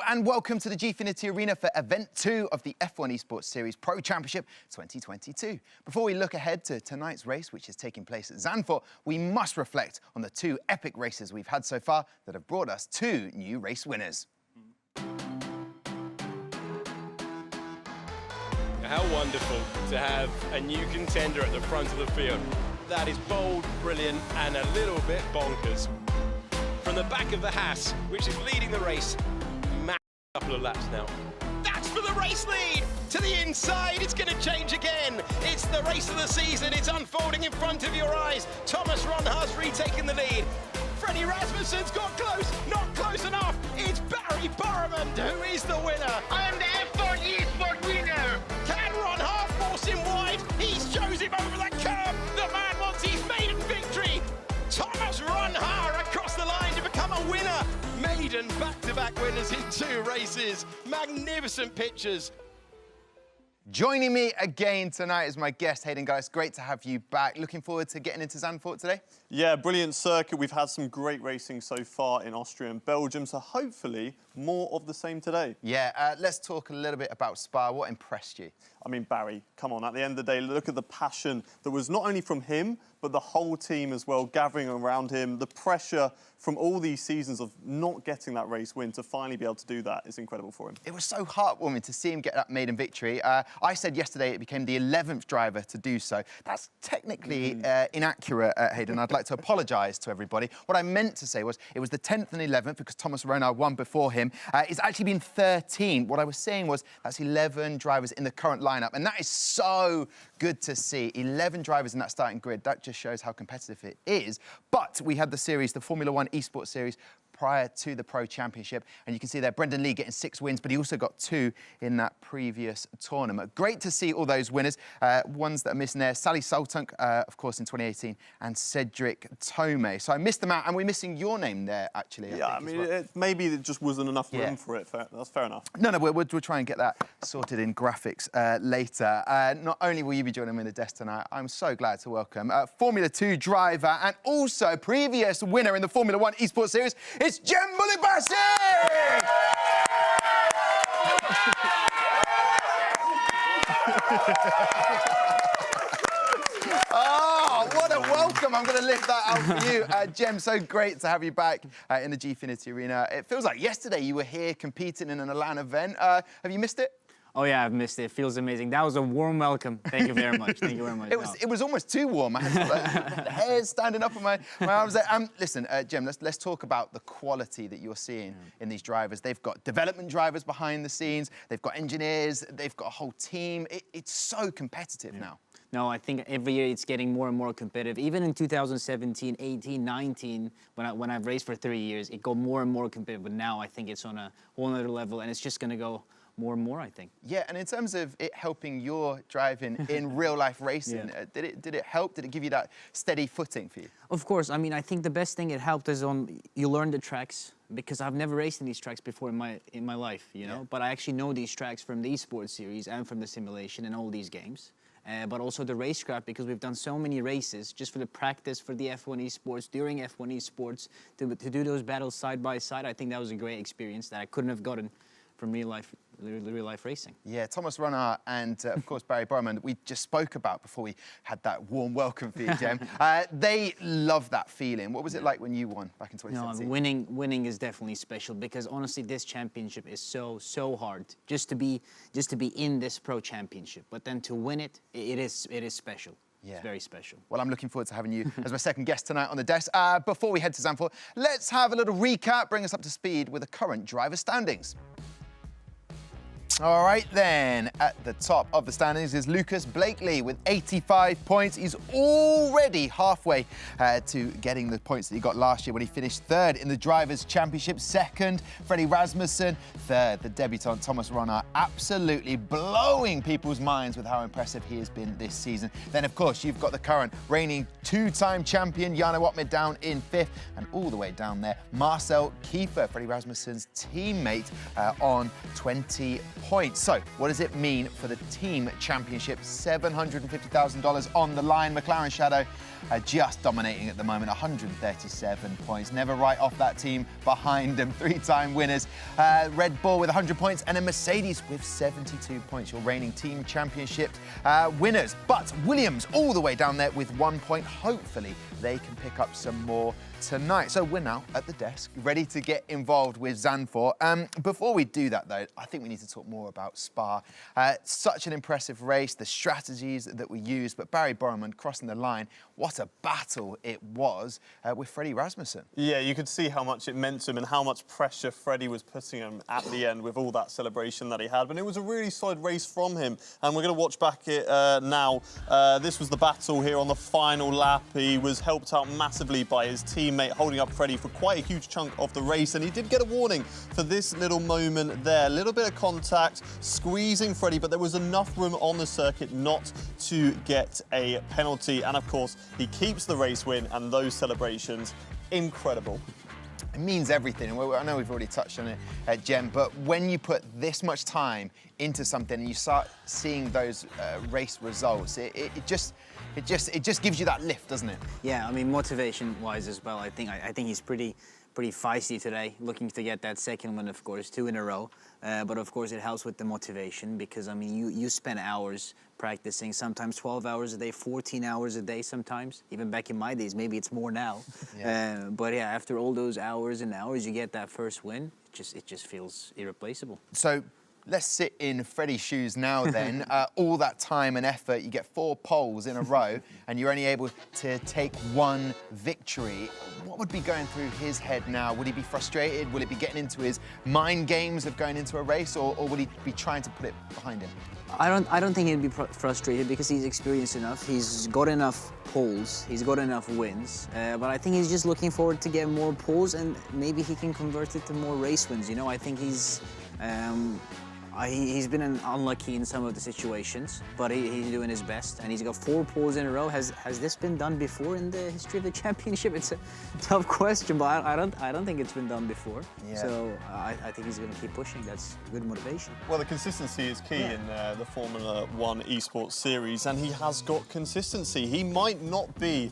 and welcome to the Gfinity Arena for Event 2 of the F1 Esports Series Pro Championship 2022. Before we look ahead to tonight's race, which is taking place at Zandvoort, we must reflect on the two epic races we've had so far that have brought us two new race winners. How wonderful to have a new contender at the front of the field. That is bold, brilliant, and a little bit bonkers. From the back of the Haas, which is leading the race, a couple of laps now. That's for the race lead! To the inside, it's going to change again. It's the race of the season. It's unfolding in front of your eyes. Thomas Ronhaar's retaking the lead. Freddie Rasmussen's got close, not close enough. It's Barry Barrowman who is the winner. I'm the F1 Esports winner! Can Ronhaar force him wide? He shows him over the curb. The man wants his maiden victory. Thomas Ronhaar across the line to become a winner. Maiden back-to-back winners in two races. Magnificent pictures. Joining me again tonight is my guest, Hayden Geist. Great to have you back. Looking forward to getting into Zandvoort today? Yeah, brilliant circuit. We've had some great racing so far in Austria and Belgium, so hopefully more of the same today. Yeah, let's talk a little bit about Spa. What impressed you? I mean, Barry, come on, at the end of the day, look at the passion that was not only from him, but the whole team as well, gathering around him. The pressure from all these seasons of not getting that race win to finally be able to do that is incredible for him. It was so heartwarming to see him get that maiden victory. I said yesterday it became the 11th driver to do so. That's technically inaccurate, Hayden. I'd like to apologise to everybody. What I meant to say was it was the 10th and 11th because Thomas Ronhaar won before him. It's actually been 13. What I was saying was that's 11 drivers in the current lineup, and that is so good to see. 11 drivers in that starting grid. That just shows how competitive it is. But we had the series, the Formula One Esports Series, prior to the Pro Championship. And you can see there, Brendan Lee getting 6 wins, but he also got 2 in that previous tournament. Great to see all those winners. Ones that are missing there, Sally Soltunk, of course, in 2018, and Cedric Tomei. So I missed them out, and we're missing your name there, actually. Yeah, I mean, maybe it just wasn't enough room for it. That's fair enough. No, we'll try and get that sorted in graphics later. Not only will you be joining me in the desk tonight, I'm so glad to welcome Formula 2 driver and also previous winner in the Formula 1 Esports Series. It's Jem Mulibasi! Oh, what a welcome. I'm going to lift that out for you. Jem, so great to have you back in the Gfinity Arena. It feels like yesterday you were here competing in an Alan event. Have you missed it? Oh yeah, I've missed it. It feels amazing. That was a warm welcome. Thank you very much. Thank you very much. It was almost too warm. I had the hairs standing up on my arms there. Listen, Jem, let's talk about the quality that you're seeing in these drivers. They've got development drivers behind the scenes. They've got engineers. They've got a whole team. It's so competitive now. No, I think every year it's getting more and more competitive. Even in 2017, 18, 19, when I've raced for 3 years, it got more and more competitive. But now I think it's on a whole other level, and it's just going to go more and more, I think. Yeah, and in terms of it helping your driving in real-life racing, did it help? Did it give you that steady footing for you? Of course. I mean, I think the best thing it helped is you learn the tracks, because I've never raced in these tracks before in my life, you know? But I actually know these tracks from the esports series and from the simulation and all these games. But also the racecraft, because we've done so many races just for the practice for the F1 Esports, during F1 Esports, to do those battles side by side. I think that was a great experience that I couldn't have gotten from real life racing. Yeah, Thomas Ronhaar and, of course, Barry Barrowman, that we just spoke about before we had that warm welcome for you, Jem. They love that feeling. What was it like when you won back in 2017? No, winning is definitely special, because honestly, this championship is so hard just to be in this Pro Championship. But then to win it, it is special. Yeah. It's very special. Well, I'm looking forward to having you as my second guest tonight on the desk. Before we head to Zandvoort, let's have a little recap, bring us up to speed with the current driver standings. All right, then, at the top of the standings is Lucas Blakely with 85 points. He's already halfway to getting the points that he got last year when he finished 3rd in the Drivers' Championship. 2nd, Freddie Rasmussen. 3rd, the debutant Thomas Ronhaar, absolutely blowing people's minds with how impressive he has been this season. Then, of course, you've got the current reigning 2-time champion, Jarno Opmeer, down in 5th, and all the way down there, Marcel Kiefer, Freddie Rasmussen's teammate, on 20 points. points. So what does it mean for the team championship? $750,000 on the line. McLaren Shadow just dominating at the moment, 137 points. Never write off that team behind them, 3-time winners. Red Bull with 100 points and a Mercedes with 72 points, your reigning team championship winners. But Williams all the way down there with 1 point. Hopefully they can pick up some more tonight. So we're now at the desk, ready to get involved with Zandvoort. Before we do that, though, I think we need to talk more about Spa. Such an impressive race, the strategies that we used, but Barry Borman crossing the line, what a battle it was with Freddie Rasmussen. Yeah, you could see how much it meant to him and how much pressure Freddie was putting him at the end with all that celebration that he had. But it was a really solid race from him, and we're going to watch back it now. This was the battle here on the final lap. He was helped out massively by his teammate holding up Freddie for quite a huge chunk of the race, and he did get a warning for this little moment there. A little bit of contact, squeezing Freddie, but there was enough room on the circuit not to get a penalty. And of course, he keeps the race win, and those celebrations, incredible. It means everything. And I know we've already touched on it, Jem, but when you put this much time into something and you start seeing those race results, it just gives you that lift, doesn't it? Yeah, I mean, motivation-wise as well, I think he's pretty feisty today, looking to get that second one, of course, 2 in a row. But of course, it helps with the motivation because, I mean, you spend hours practicing, sometimes 12 hours a day, 14 hours a day sometimes. Even back in my days, maybe it's more now. Yeah. But yeah, after all those hours and hours, you get that first win. It just feels irreplaceable. So let's sit in Freddie's shoes now then. All that time and effort, you get 4 poles in a row and you're only able to take 1 victory. What would be going through his head now? Would he be frustrated? Will it be getting into his mind games of going into a race, or will he be trying to put it behind him? I don't think he'd be frustrated because he's experienced enough. He's got enough poles. He's got enough wins. But I think he's just looking forward to get more poles, and maybe he can convert it to more race wins. You know, I think he's been unlucky in some of the situations, but he's doing his best, and he's got 4 poles in a row. Has this been done before in the history of the championship? It's a tough question, but I don't think it's been done before. Yeah. So I think he's going to keep pushing. That's good motivation. Well, the consistency is key in the Formula 1 Esports series, and he has got consistency. He might not be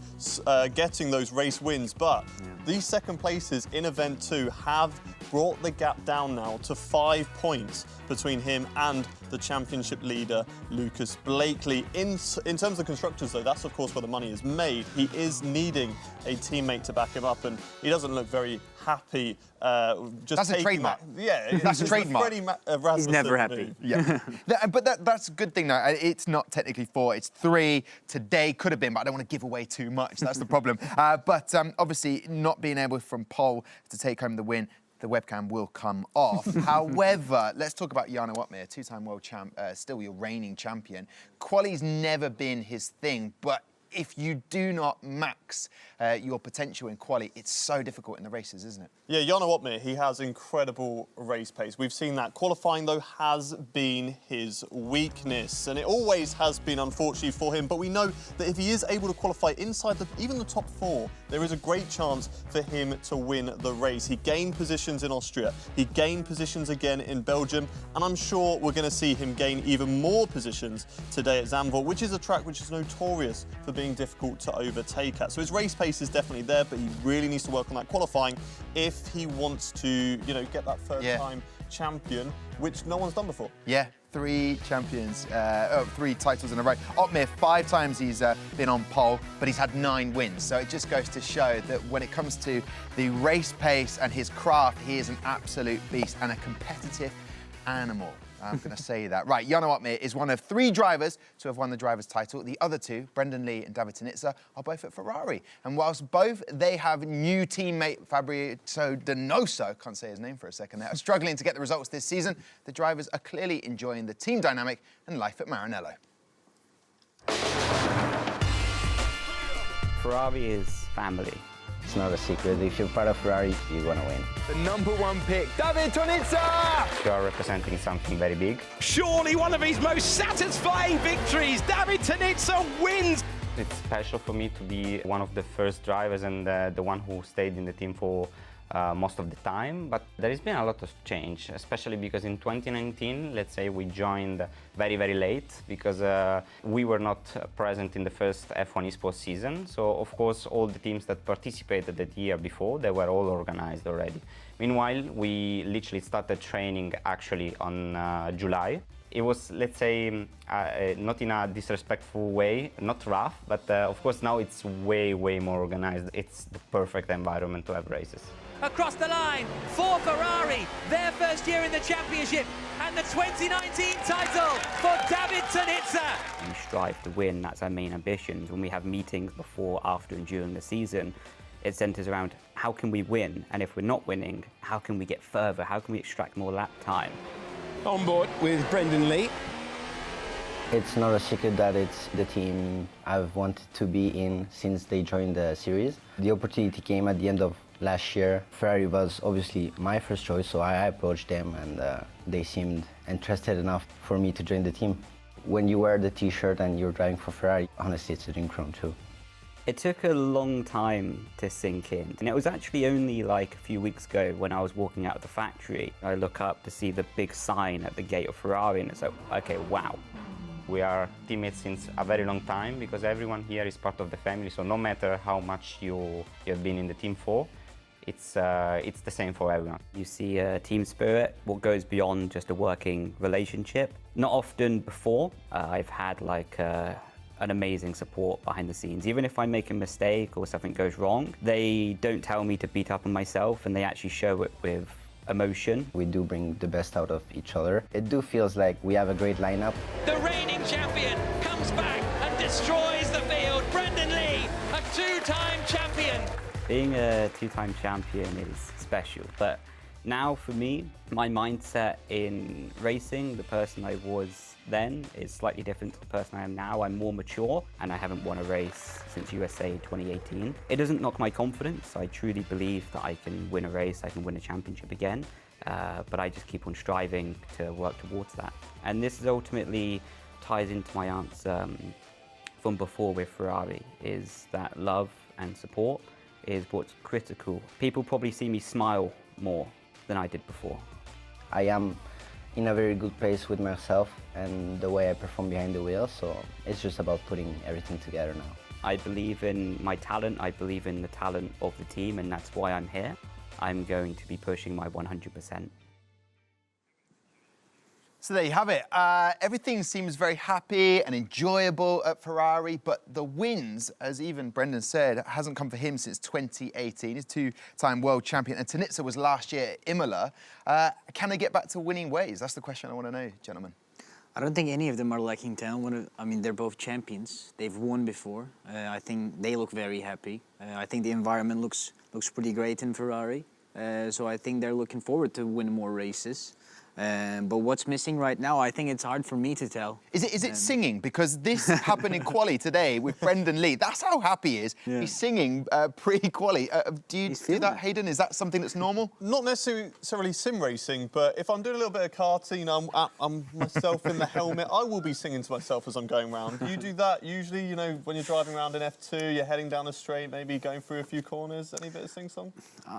getting those race wins, but these second places in Event 2 have brought the gap down now to 5 points between him and the championship leader, Lucas Blakely. In terms of constructors, though, that's of course where the money is made. He is needing a teammate to back him up, and he doesn't look very happy. That's a trademark. Yeah, that's a trademark. He's never happy. Yeah, but that's a good thing, though. It's not technically 4, it's 3. Today could have been, but I don't want to give away too much. That's the problem. But obviously, not being able from pole to take home the win, the webcam will come off. However, let's talk about Jarno Opmeer, 2-time world champ, still your reigning champion. Quali's never been his thing, but if you do not max your potential in quali, it's so difficult in the races, isn't it? Yeah, Jarno Opmeer, he has incredible race pace. We've seen that. Qualifying, though, has been his weakness, and it always has been, unfortunately, for him. But we know that if he is able to qualify inside even the top 4, there is a great chance for him to win the race. He gained positions in Austria. He gained positions again in Belgium, and I'm sure we're going to see him gain even more positions today at Zandvoort, which is a track which is notorious for being difficult to overtake at. So his race pace is definitely there, but he really needs to work on that qualifying if he wants to, you know, get that third-time champion, which no one's done before. Yeah, 3 champions, 3 titles in a row. Opmeer, 5 times he's been on pole, but he's had 9 wins. So it just goes to show that when it comes to the race pace and his craft, he is an absolute beast and a competitive animal. I'm going to say that. Right, Jarno Opmeer is one of 3 drivers to have won the driver's title. The other 2, Brendan Lee and David Tanitsa, are both at Ferrari. And whilst both they have new teammate Fabrizio Donoso, can't say his name for a second there, are struggling to get the results this season, the drivers are clearly enjoying the team dynamic and life at Maranello. Ferrari is family. It's not a secret. If you're part of Ferrari, you're going to win. The #1 pick, David Tanitsa! You are representing something very big. Surely one of his most satisfying victories. David Tanitsa wins. It's special for me to be one of the first drivers and the one who stayed in the team for most of the time, but there has been a lot of change, especially because in 2019, let's say we joined very, very late because we were not present in the first F1 Esports season. So of course, all the teams that participated the year before, they were all organized already. Meanwhile, we literally started training actually on July. It was, let's say, not in a disrespectful way, not rough, but of course now it's way, way more organized. It's the perfect environment to have races. Across the line for Ferrari, their first year in the championship, and the 2019 title for David Tunitsa. We strive to win, that's our main ambition. When we have meetings before, after and during the season, it centres around how can we win, and if we're not winning, how can we get further, how can we extract more lap time. On board with Brendan Lee. It's not a secret that it's the team I've wanted to be in since they joined the series. The opportunity came at the end of last year. Ferrari was obviously my first choice, so I approached them and they seemed interested enough for me to join the team. When you wear the t-shirt and you're driving for Ferrari, honestly, it's a dream come true. It took a long time to sink in, and it was actually only like a few weeks ago when I was walking out of the factory. I look up to see the big sign at the gate of Ferrari, and it's like, okay, wow. We are teammates since a very long time because everyone here is part of the family, so no matter how much you've been in the team for, it's the same for everyone. You see team spirit, what goes beyond just a working relationship. Not often before, I've had like an amazing support behind the scenes. Even if I make a mistake or something goes wrong, they don't tell me to beat up on myself and they actually show it with emotion. We do bring the best out of each other. It do feels like we have a great lineup. The reigning champion comes back and destroys the field. Brendan Lee, a two-time champion. Being a two-time champion is special, but now for me, my mindset in racing, the person I was then, is slightly different to the person I am now. I'm more mature and I haven't won a race since USA 2018. It doesn't knock my confidence. I truly believe that I can win a race, I can win a championship again, but I just keep on striving to work towards that. And this is ultimately ties into my answer from before with Ferrari, is that love and support is what's critical. People probably see me smile more than I did before. I am in a very good place with myself and the way I perform behind the wheel, so it's just about putting everything together now. I believe in my talent, I believe in the talent of the team, and that's why I'm here. I'm going to be pushing my 100%. So there you have it. Everything seems very happy and enjoyable at Ferrari, but the wins, as even Brendan said, hasn't come for him since 2018. He's two-time world champion, and Tunitsa was last year at Imola. Can they get back to winning ways? That's the question I want to know, gentlemen. I don't think any of them are lacking talent. I mean, they're both champions. They've won before. I think they look very happy. I think the environment looks pretty great in Ferrari. So I think they're looking forward to win more races. But what's missing right now, I think it's hard for me to tell. Is it singing? Because this happened in quali today with Brendan Lee. That's how happy he is. Yeah. He's singing pre-quali. Do you do that, Hayden? Is that something that's normal? Not necessarily sim racing, but if I'm doing a little bit of karting, I'm myself in the helmet, I will be singing to myself as I'm going round. Do you do that usually, you know, when you're driving around in F2, you're heading down a straight, maybe going through a few corners? Any bit of sing-song?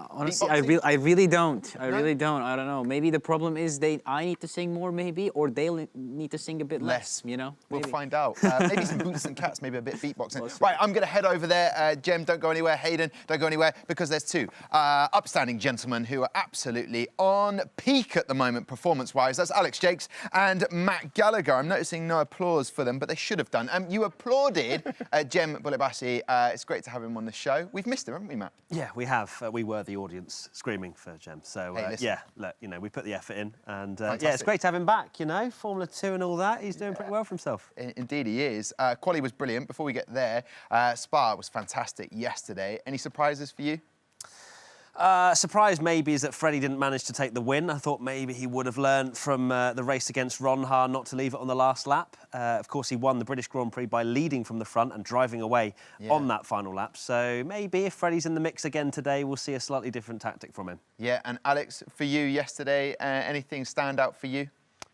Honestly, I really don't. I really don't. I don't know. Maybe the problem is I need to sing more, maybe, or they'll need to sing a bit less, you know? We'll find out. Maybe some boots and cats, maybe a bit beatboxing. Right, I'm going to head over there. Jem, don't go anywhere. Hayden, don't go anywhere, because there's two upstanding gentlemen who are absolutely on peak at the moment, performance-wise. That's Alex Jakes and Matt Gallagher. I'm noticing no applause for them, but they should have done. You applauded Jem Bulibasi. It's great to have him on the show. We've missed him, haven't we, Matt? Yeah, we have. We were the audience screaming for Jem. So, hey, yeah, look, you know, we put the effort in. And, yeah, it's great to have him back, you know, Formula 2 and all that. He's doing pretty well for himself. Indeed he is. Quali was brilliant. Before we get there, Spa was fantastic yesterday. Any surprises for you? Surprise maybe is that Freddie didn't manage to take the win. I thought maybe he would have learned from the race against Ronha not to leave it on the last lap. Of course, he won the British Grand Prix by leading from the front and driving away on that final lap. So maybe if Freddie's in the mix again today, we'll see a slightly different tactic from him. Yeah, and Alex, for you yesterday, anything stand out for you?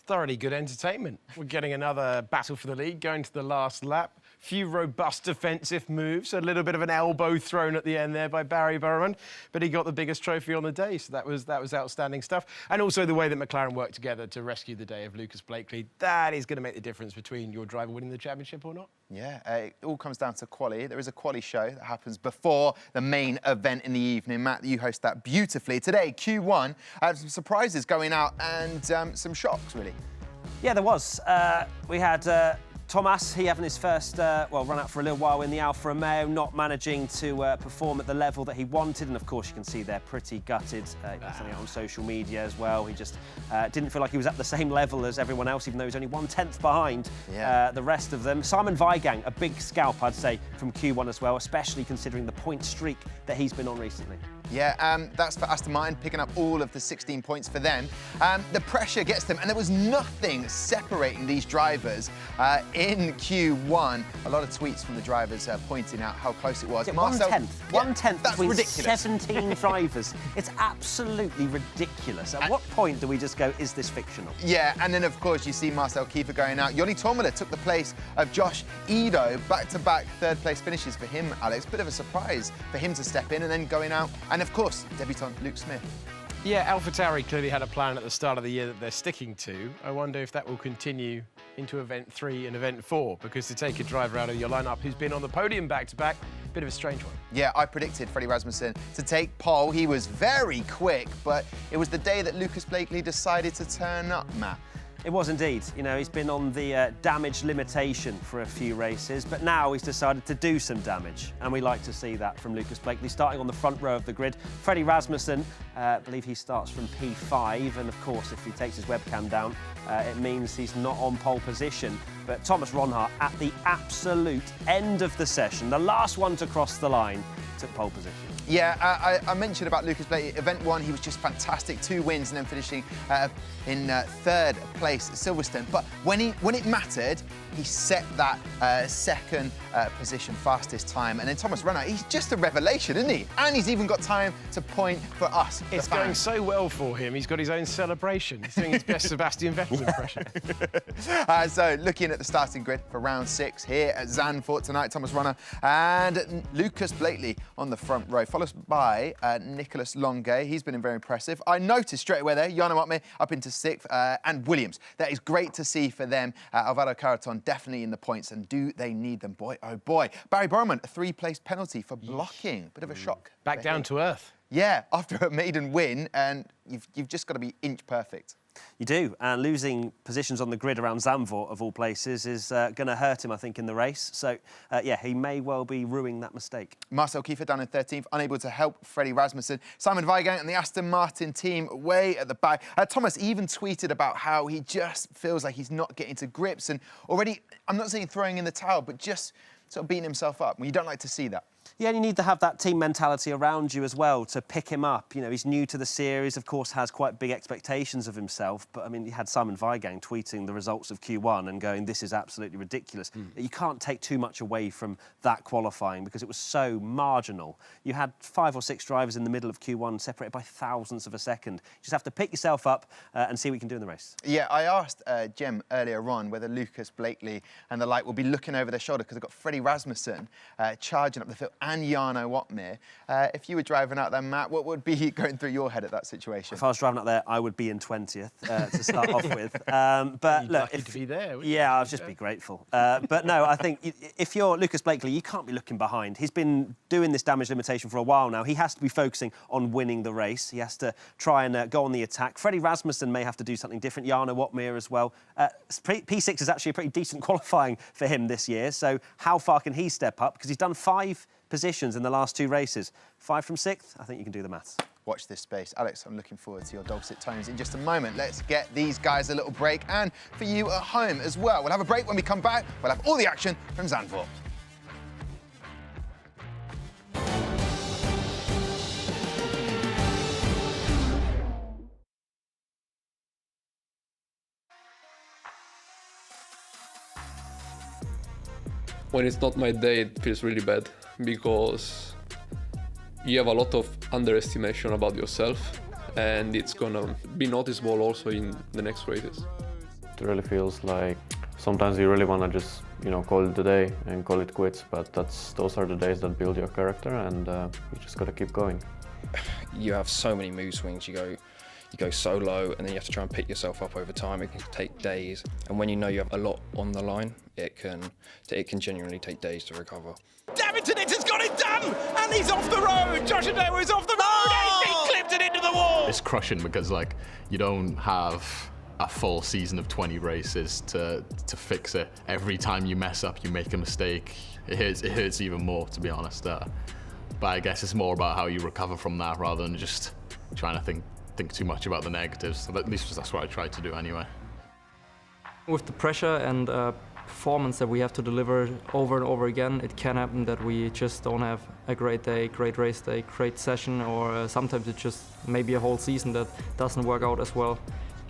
Thoroughly good entertainment. We're getting another battle for the lead, going to the last lap. Few robust defensive moves, a little bit of an elbow thrown at the end there by Barry Burman, but he got the biggest trophy on the day, so that was outstanding stuff. And also the way that McLaren worked together to rescue the day of Lucas Blakely. That is going to make the difference between your driver winning the championship or not. Yeah, it all comes down to quali. There is a quali show that happens before the main event in the evening. Matt, you host that beautifully. Today, Q1, some surprises going out and some shocks, really. Yeah, there was. We had Thomas, he having his first, run out for a little while in the Alfa Romeo, not managing to perform at the level that he wanted. And of course, you can see they're pretty gutted. Something on social media as well. He just didn't feel like he was at the same level as everyone else, even though he's only 1/10 behind the rest of them. Simon Weigang, a big scalp, I'd say, from Q1 as well, especially considering the point streak that he's been on recently. Yeah, that's for Aston Martin, picking up all of the 16 points for them. The pressure gets them, and there was nothing separating these drivers in Q1. A lot of tweets from the drivers pointing out how close it was. Yeah, Marcel, 1/10 that's between ridiculous. 17 drivers. It's absolutely ridiculous. At what point do we just go, is this fictional? Yeah, and then of course you see Marcel Kiefer going out. Yoni Tomola took the place of Josh Edo. Back-to-back third-place finishes for him, Alex. Bit of a surprise for him to step in and then going out. And of course, debutant Luke Smith. Yeah, AlphaTauri clearly had a plan at the start of the year that they're sticking to. I wonder if that will continue into Event 3 and Event 4, because to take a driver out of your lineup who's been on the podium back-to-back, bit of a strange one. Yeah, I predicted Freddie Rasmussen to take pole. He was very quick, but it was the day that Lucas Blakely decided to turn up, Matt. It was indeed. You know, he's been on the damage limitation for a few races, but now he's decided to do some damage, and we like to see that from Lucas Blakely, starting on the front row of the grid. Freddie Rasmussen, I believe he starts from P5, and of course, if he takes his webcam down, it means he's not on pole position. But Thomas Ronhaar, at the absolute end of the session, the last one to cross the line, took pole position. Yeah, I mentioned about Lucas Blakely. Event 1, he was just fantastic. 2 wins and then finishing in third place at Silverstone. But when it mattered, he set that second position fastest time. And then Thomas Ronhaar, he's just a revelation, isn't he? And he's even got time to point for us. It's going so well for him. He's got his own celebration. He's doing his best Sebastian Vettel impression. So looking at the starting grid for round 6 here at Zandvoort tonight, Thomas Ronhaar and Lucas Blakely on the front row, followed by Nicholas Longuet. He's been very impressive. I noticed straight away there, Jarno Opmeer up into 6th, and Williams. That is great to see for them. Alvaro Carreton definitely in the points, and do they need them? Boy, oh boy. Barry Burman, a 3-place penalty for blocking. Bit of a shock. Back down to earth. Yeah, after a maiden win, and you've just got to be inch perfect. You do, and losing positions on the grid around Zandvoort, of all places, is going to hurt him, I think, in the race. So, yeah, he may well be ruining that mistake. Marcel Kiefer down in 13th, unable to help Freddie Rasmussen. Simon Weigang and the Aston Martin team way at the back. Thomas even tweeted about how he just feels like he's not getting to grips, and already, I'm not saying throwing in the towel, but just sort of beating himself up. Well, you don't like to see that. Yeah, and you need to have that team mentality around you as well to pick him up. You know, he's new to the series, of course, has quite big expectations of himself. But, I mean, you had Simon Weigang tweeting the results of Q1 and going, this is absolutely ridiculous. You can't take too much away from that qualifying because it was so marginal. You had 5 or 6 drivers in the middle of Q1 separated by thousandths of a second. You just have to pick yourself up and see what you can do in the race. Yeah, I asked Jem earlier on whether Lucas Blakely and the like will be looking over their shoulder because they've got Freddie Rasmussen charging up the field and Jarno Opmeer. If you were driving out there, Matt, what would be going through your head at that situation? If I was driving up there, I would be in 20th to start off with. But You'd look, lucky to be there, wouldn't yeah, I'll just be grateful. But no, I think if you're Lucas Blakely, you can't be looking behind. He's been doing this damage limitation for a while now. He has to be focusing on winning the race. He has to try and go on the attack. Freddie Rasmussen may have to do something different. Jarno Opmeer as well. P6 is actually a pretty decent qualifying for him this year. So how far can he step up? Because he's done 5 positions in the last 2 races. 5 from 6th, I think you can do the maths. Watch this space. Alex, I'm looking forward to your dulcet tones in just a moment. Let's get these guys a little break, and for you at home as well. We'll have a break. When we come back, we'll have all the action from Zandvoort. When it's not my day, it feels really bad because you have a lot of underestimation about yourself, and it's gonna be noticeable also in the next races. really feels like sometimes you really want to just, call it a day and call it quits, but those are the days that build your character, and you just got to keep going. You have so many mood swings. You go so low, and then you have to try and pick yourself up over time. It can take days, and when you know you have a lot on the line, it can genuinely take days to recover. David Tanitsa's got it done, and he's off the road. Josh Adair is off the road, and he clipped it into the wall. It's crushing because you don't have a full season of 20 races to fix it. Every time you mess up, you make a mistake. It hurts even more, to be honest. But I guess it's more about how you recover from that rather than just trying to think too much about the negatives. So at least that's what I try to do anyway. With the pressure and performance that we have to deliver over and over again, it can happen that we just don't have a great day, great race day, great session, or sometimes it's just maybe a whole season that doesn't work out as well.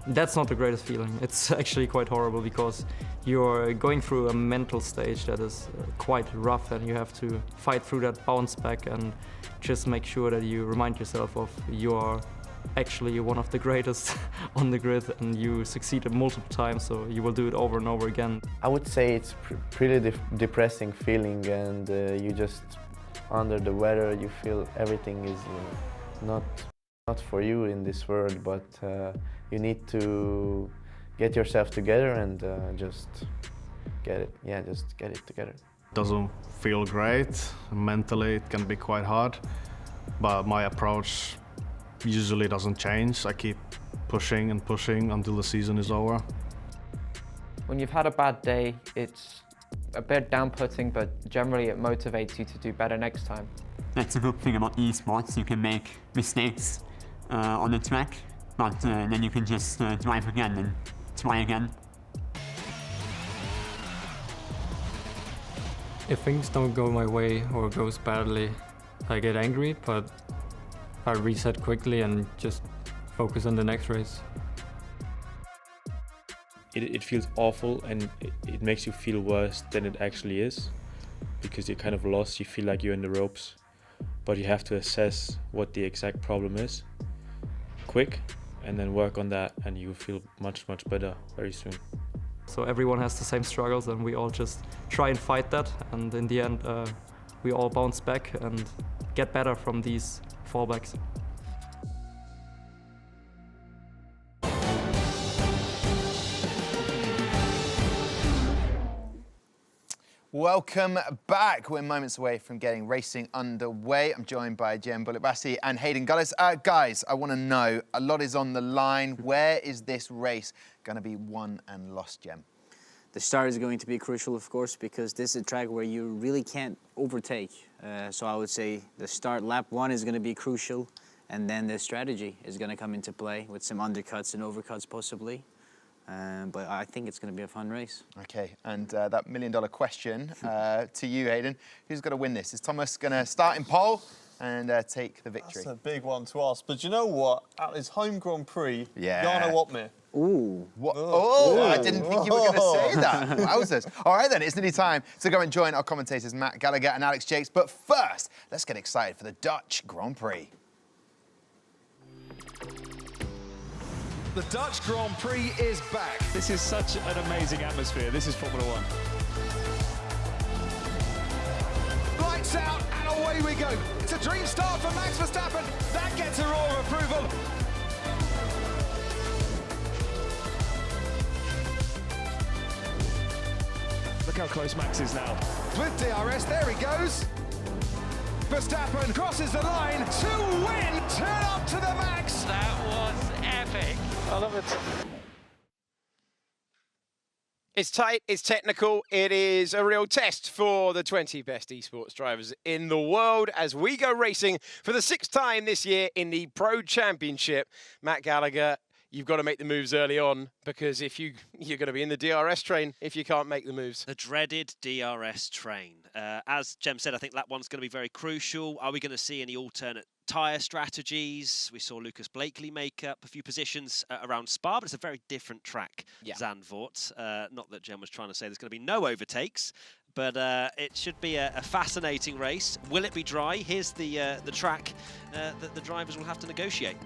That's not the greatest feeling. It's actually quite horrible because you're going through a mental stage that is quite rough, and you have to fight through that bounce back and just make sure that you remind yourself of you are actually one of the greatest on the grid, and you succeeded multiple times, so you will do it over and over again. I would say it's pretty depressing feeling, and you just under the weather. You feel everything is not for you in this world, but you need to get yourself together and just get it together. Doesn't feel great. Mentally, it can be quite hard, but my approach usually doesn't change. I keep pushing and pushing until the season is over. When you've had a bad day, it's a bit down-putting, but generally it motivates you to do better next time. That's a good thing about esports. You can make mistakes on the track, but then you can just drive again and try again. If things don't go my way or goes badly, I get angry, but I reset quickly and just focus on the next race. It feels awful, and it makes you feel worse than it actually is, because you're kind of lost. You feel like you're in the ropes, but you have to assess what the exact problem is quick and then work on that, and you feel much better very soon. So everyone has the same struggles, and we all just try and fight that, and in the end we all bounce back and get better from these fallbacks. Welcome back. We're moments away from getting racing underway. I'm joined by Jem Bulitbasi and Hayden Gullis. Guys, I want to know, a lot is on the line. Where is this race going to be won and lost, Jem? The start is going to be crucial, of course, because this is a track where you really can't overtake. So I would say the start, lap 1, is going to be crucial, and then the strategy is going to come into play with some undercuts and overcuts possibly. But I think it's going to be a fun race. Okay, and that million-dollar question to you, Hayden. Who's going to win this? Is Thomas going to start in pole and take the victory? That's a big one to ask. But you know what? At his home Grand Prix, yeah. Jarno Opmeer. Ooh. What? Oh, I didn't think you were going to say that. Wowzers. All right, then, it's nearly time to go and join our commentators, Matt Gallagher and Alex Jakes. But first, let's get excited for the Dutch Grand Prix. The Dutch Grand Prix is back. This is such an amazing atmosphere. This is Formula One. Lights out and away we go. It's a dream start for Max Verstappen. That gets a roar of approval. Look how close Max is now. With DRS, there he goes. Verstappen crosses the line to win. Turn up to the max. That was epic. I love it. It's tight, it's technical, it is a real test for the 20 best esports drivers in the world as we go racing for the 6th time this year in the Pro Championship. Matt Gallagher, you've got to make the moves early on, because if you're going to be in the DRS train if you can't make the moves. The dreaded DRS train. As Jem said, I think lap 1's going to be very crucial. Are we going to see any alternate tyre strategies? We saw Lucas Blakely make up a few positions around Spa, but it's a very different track, Zandvoort. Not that Jem was trying to say there's going to be no overtakes, but it should be a fascinating race. Will it be dry? Here's the track that the drivers will have to negotiate.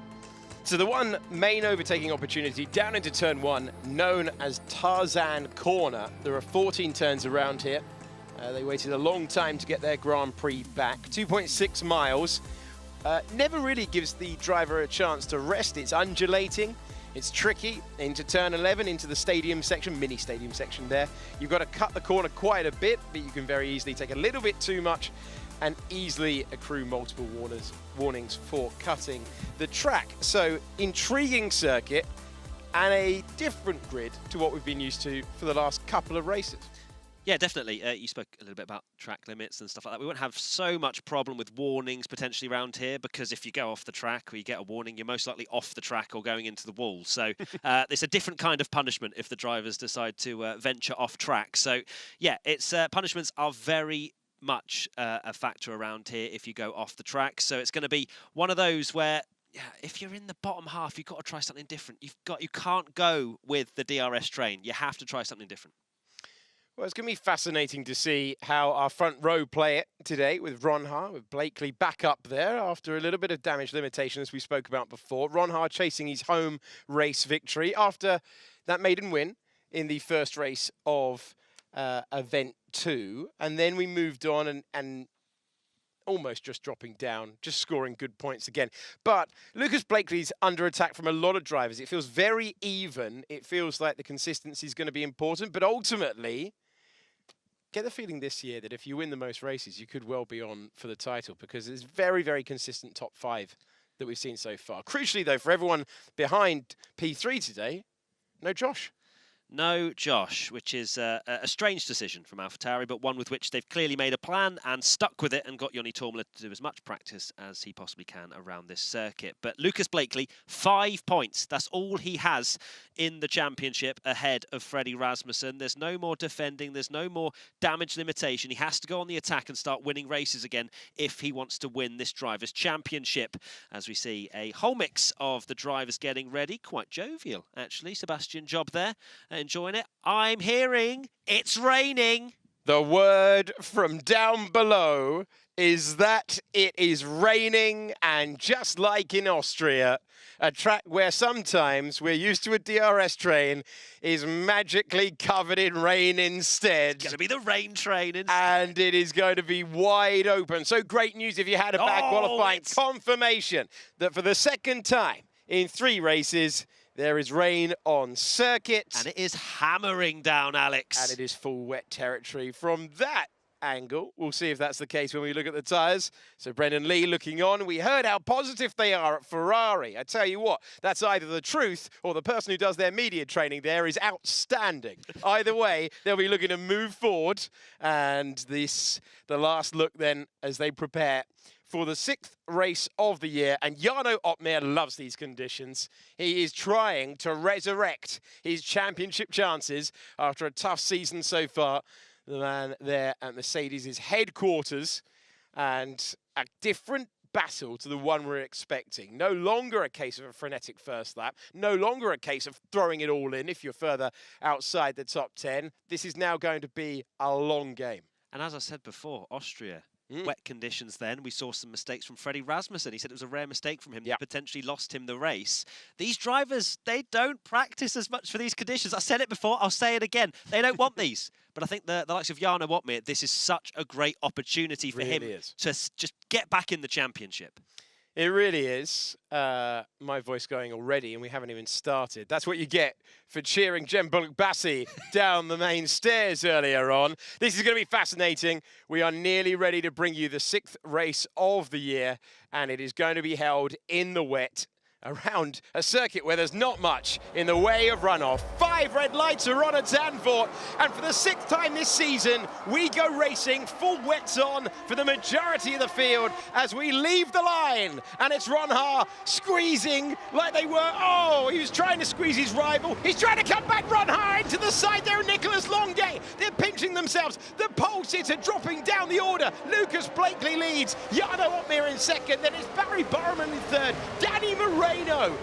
So the one main overtaking opportunity down into turn 1, known as Tarzan Corner. There are 14 turns around here. They waited a long time to get their Grand Prix back. 2.6 miles. Never really gives the driver a chance to rest. It's undulating. It's tricky. Into turn 11, into the stadium section, mini stadium section there. You've got to cut the corner quite a bit, but you can very easily take a little bit too much and easily accrue multiple warnings for cutting the track. So, intriguing circuit and a different grid to what we've been used to for the last couple of races. Yeah, definitely. You spoke a little bit about track limits and stuff like that. We won't have so much problem with warnings potentially around here, because if you go off the track or you get a warning, you're most likely off the track or going into the wall. So it's a different kind of punishment if the drivers decide to venture off track. So yeah, it's punishments are very much a factor around here if you go off the track. So it's going to be one of those where, yeah, if you're in the bottom half, you've got to try something different. You can't go with the DRS train. You have to try something different. Well, it's going to be fascinating to see how our front row play it today with Ronha, with Blakely back up there after a little bit of damage limitation, as we spoke about before. Ronha chasing his home race victory after that maiden win in the first race of Event 2. And then we moved on and almost just dropping down, just scoring good points again. But Lucas Blakely's under attack from a lot of drivers. It feels very even. It feels like the consistency is going to be important. But ultimately, get the feeling this year that if you win the most races, you could well be on for the title, because it's very, very consistent top 5 that we've seen so far. Crucially, though, for everyone behind P3 today, no Josh. No Josh, which is a strange decision from AlphaTauri, but one with which they've clearly made a plan and stuck with it and got Joni Tormler to do as much practice as he possibly can around this circuit. But Lucas Blakely, 5 points. That's all he has in the championship ahead of Freddie Rasmussen. There's no more defending. There's no more damage limitation. He has to go on the attack and start winning races again if he wants to win this Drivers' Championship. As we see a whole mix of the drivers getting ready. Quite jovial, actually. Sebastian Job there. Enjoying it. I'm hearing it's raining. The word from down below is that it is raining, and just like in Austria, a track where sometimes we're used to a DRS train is magically covered in rain instead. It's going to be the rain train instead. And it is going to be wide open. So great news if you had a bad qualifying. Confirmation that for the second time in 3 races, there is rain on circuit. And it is hammering down, Alex. And it is full wet territory from that angle. We'll see if that's the case when we look at the tyres. So Brendan Lee looking on. We heard how positive they are at Ferrari. I tell you what, that's either the truth or the person who does their media training there is outstanding. Either way, they'll be looking to move forward. And the last look then as they prepare for the 6th race of the year, and Jarno Opmeer loves these conditions. He is trying to resurrect his championship chances after a tough season so far. The man there at Mercedes' headquarters, and a different battle to the one we're expecting. No longer a case of a frenetic first lap, no longer a case of throwing it all in if you're further outside the top 10. This is now going to be a long game. And as I said before, Austria, wet conditions then. We saw some mistakes from Freddie Rasmussen. He said it was a rare mistake from him that potentially lost him the race. These drivers, they don't practice as much for these conditions. I said it before, I'll say it again. They don't want these. But I think the likes of Jarno Opmeer, this is such a great opportunity for him to just get back in the championship. It really is. My voice going already, and we haven't even started. That's what you get for cheering Jem Bullock-Bassi down the main stairs earlier on. This is going to be fascinating. We are nearly ready to bring you the 6th race of the year, and it is going to be held in the wet around a circuit where there's not much in the way of runoff. 5 red lights are on at Zandvoort, and for the 6th time this season, we go racing full wets on for the majority of the field as we leave the line, and it's Ronha squeezing like they were. Oh, he was trying to squeeze his rival. He's trying to come back. Ronha into the side there, Nicholas Longuet. They're pinching themselves. The pole sitter dropping down the order. Lucas Blakely leads. Jarno Opmeer in second. Then it's Barry Burman in third. Danny Moreno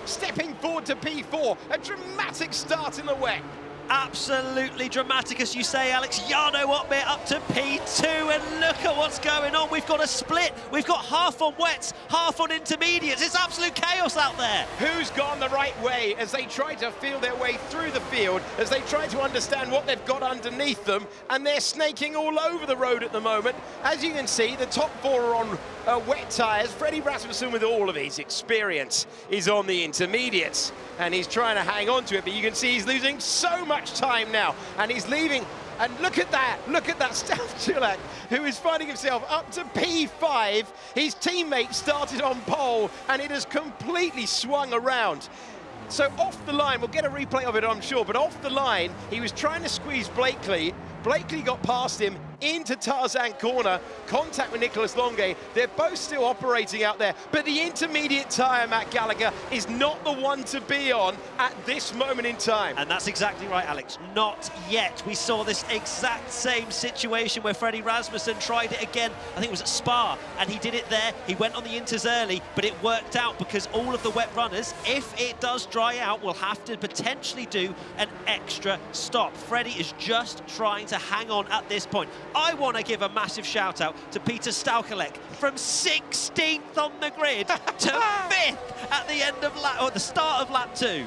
stepping forward to P4. A dramatic start in the wet. Absolutely dramatic, as you say, Alex. Jarno Opmeer up to P2, and look at what's What's going on? We've got a split. We've got half on wets, half on intermediates. It's absolute chaos out there. Who's gone the right way as they try to feel their way through the field, as they try to understand what they've got underneath them, and they're snaking all over the road at the moment. As you can see, the top 4 are on wet tyres. Freddie Rasmussen, with all of his experience, is on the intermediates, and he's trying to hang on to it, but you can see he's losing so much time now, and he's leaving. And look at that Stealth Chilak, who is finding himself up to P5. His teammate started on pole, and it has completely swung around. So off the line, we'll get a replay of it, I'm sure, but off the line, he was trying to squeeze Blakely. Blakely got past him into Tarzan corner, contact with Nicholas Longue. They're both still operating out there, but the intermediate tyre, Matt Gallagher, is not the one to be on at this moment in time. And that's exactly right, Alex. Not yet. We saw this exact same situation where Freddie Rasmussen tried it again. I think it was at Spa, and he did it there. He went on the inters early, but it worked out because all of the wet runners, if it does dry out, will have to potentially do an extra stop. Freddie is just trying to hang on at this point. I want to give a massive shout out to Peter Staukalek from 16th on the grid to 5th at the end of lap, or the start of lap 2.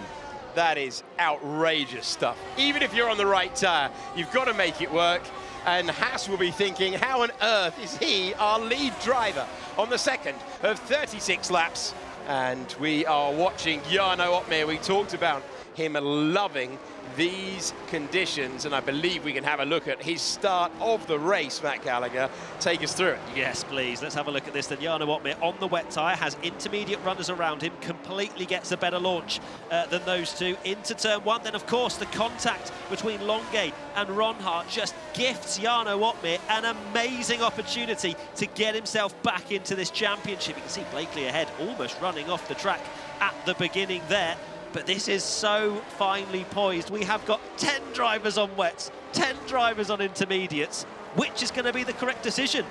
That is outrageous stuff. Even if you're on the right tyre, you've got to make it work. And Haas will be thinking, how on earth is he our lead driver on the second of 36 laps? And we are watching Jarno Opmeer. We talked about him loving these conditions, and I believe we can have a look at his start of the race. Matt Gallagher, take us through it. Yes, please. Let's have a look at this. Then Jarno Opmeer on the wet tyre, has intermediate runners around him, completely gets a better launch than those two into turn 1. Then, of course, the contact between Longue and Ronhart just gifts Jarno Opmeer an amazing opportunity to get himself back into this championship. You can see Blakely ahead, almost running off the track at the beginning there. But this is so finely poised. We have got 10 drivers on wets, 10 drivers on intermediates. Which is going to be the correct decision?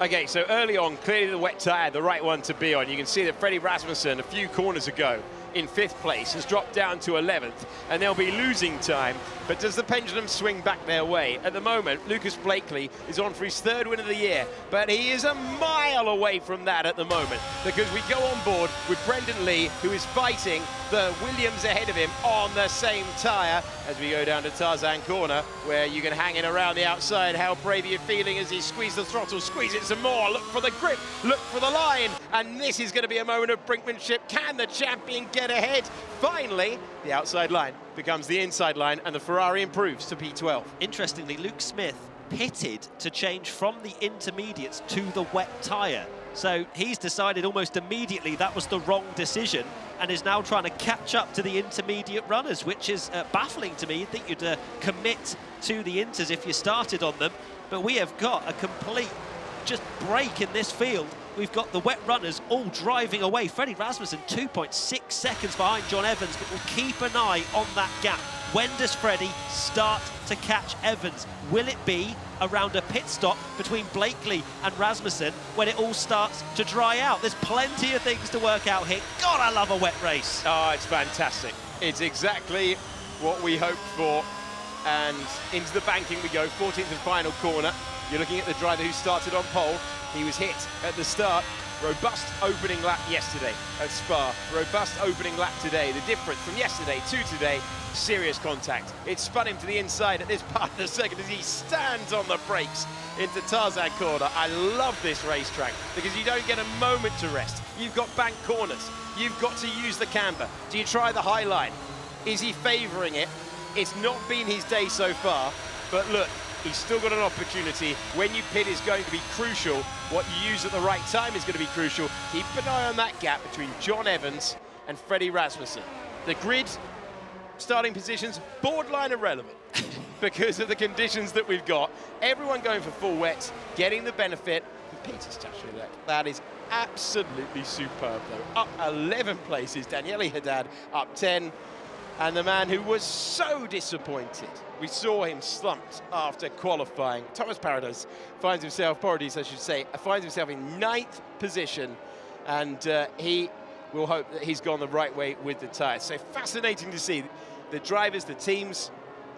Okay, so early on, clearly the wet tyre, the right one to be on. You can see that Freddie Rasmussen, a few corners ago, in 5th place, has dropped down to 11th, and they'll be losing time. But does the pendulum swing back their way? At the moment, Lucas Blakely is on for his 3rd win of the year, but he is a mile away from that at the moment, because we go on board with Brendan Lee, who is fighting the Williams ahead of him on the same tyre, as we go down to Tarzan corner, where you can hang it around the outside. How brave are you feeling as he squeezes the throttle, squeeze it some more, look for the grip, look for the line, and this is going to be a moment of brinkmanship. Can the champion get ahead? Finally, the outside line becomes the inside line, and the Ferrari improves to P12. Interestingly, Luke Smith pitted to change from the intermediates to the wet tyre. So he's decided almost immediately that was the wrong decision, and is now trying to catch up to the intermediate runners, which is baffling to me. You'd think you'd commit to the inters if you started on them, but we have got a complete just break in this field. We've got the wet runners all driving away. Freddie Rasmussen 2.6 seconds behind John Evans, but we'll keep an eye on that gap. When does Freddie start to catch Evans? Will it be around a pit stop between Blakely and Rasmussen when it all starts to dry out? There's plenty of things to work out here. God, I love a wet race. Oh, it's fantastic. It's exactly what we hoped for. And into the banking we go, 14th and final corner. You're looking at the driver who started on pole. He was hit at the start. Robust opening lap yesterday at Spa. Robust opening lap today. The difference from yesterday to today, serious contact. It spun him to the inside at this part of the circuit as he stands on the brakes into Tarzan corner. I love this racetrack because you don't get a moment to rest. You've got bank corners. You've got to use the camber. Do you try the high line? Is he favouring it? It's not been his day so far, but look, he's still got an opportunity. When you pit is going to be crucial. What you use at the right time is going to be crucial. Keep an eye on that gap between John Evans and Freddie Rasmussen. The grid, starting positions, borderline irrelevant because of the conditions that we've got. Everyone going for full wets, getting the benefit. And Peter's touching that. That is absolutely superb, though. Up 11 places, Daniele Haddad up 10. And the man who was so disappointed, we saw him slumped after qualifying. Thomas Paradis finds himself, Paradis I should say, finds himself in 9th position, and he will hope that he's gone the right way with the tyres. So fascinating to see the drivers, the teams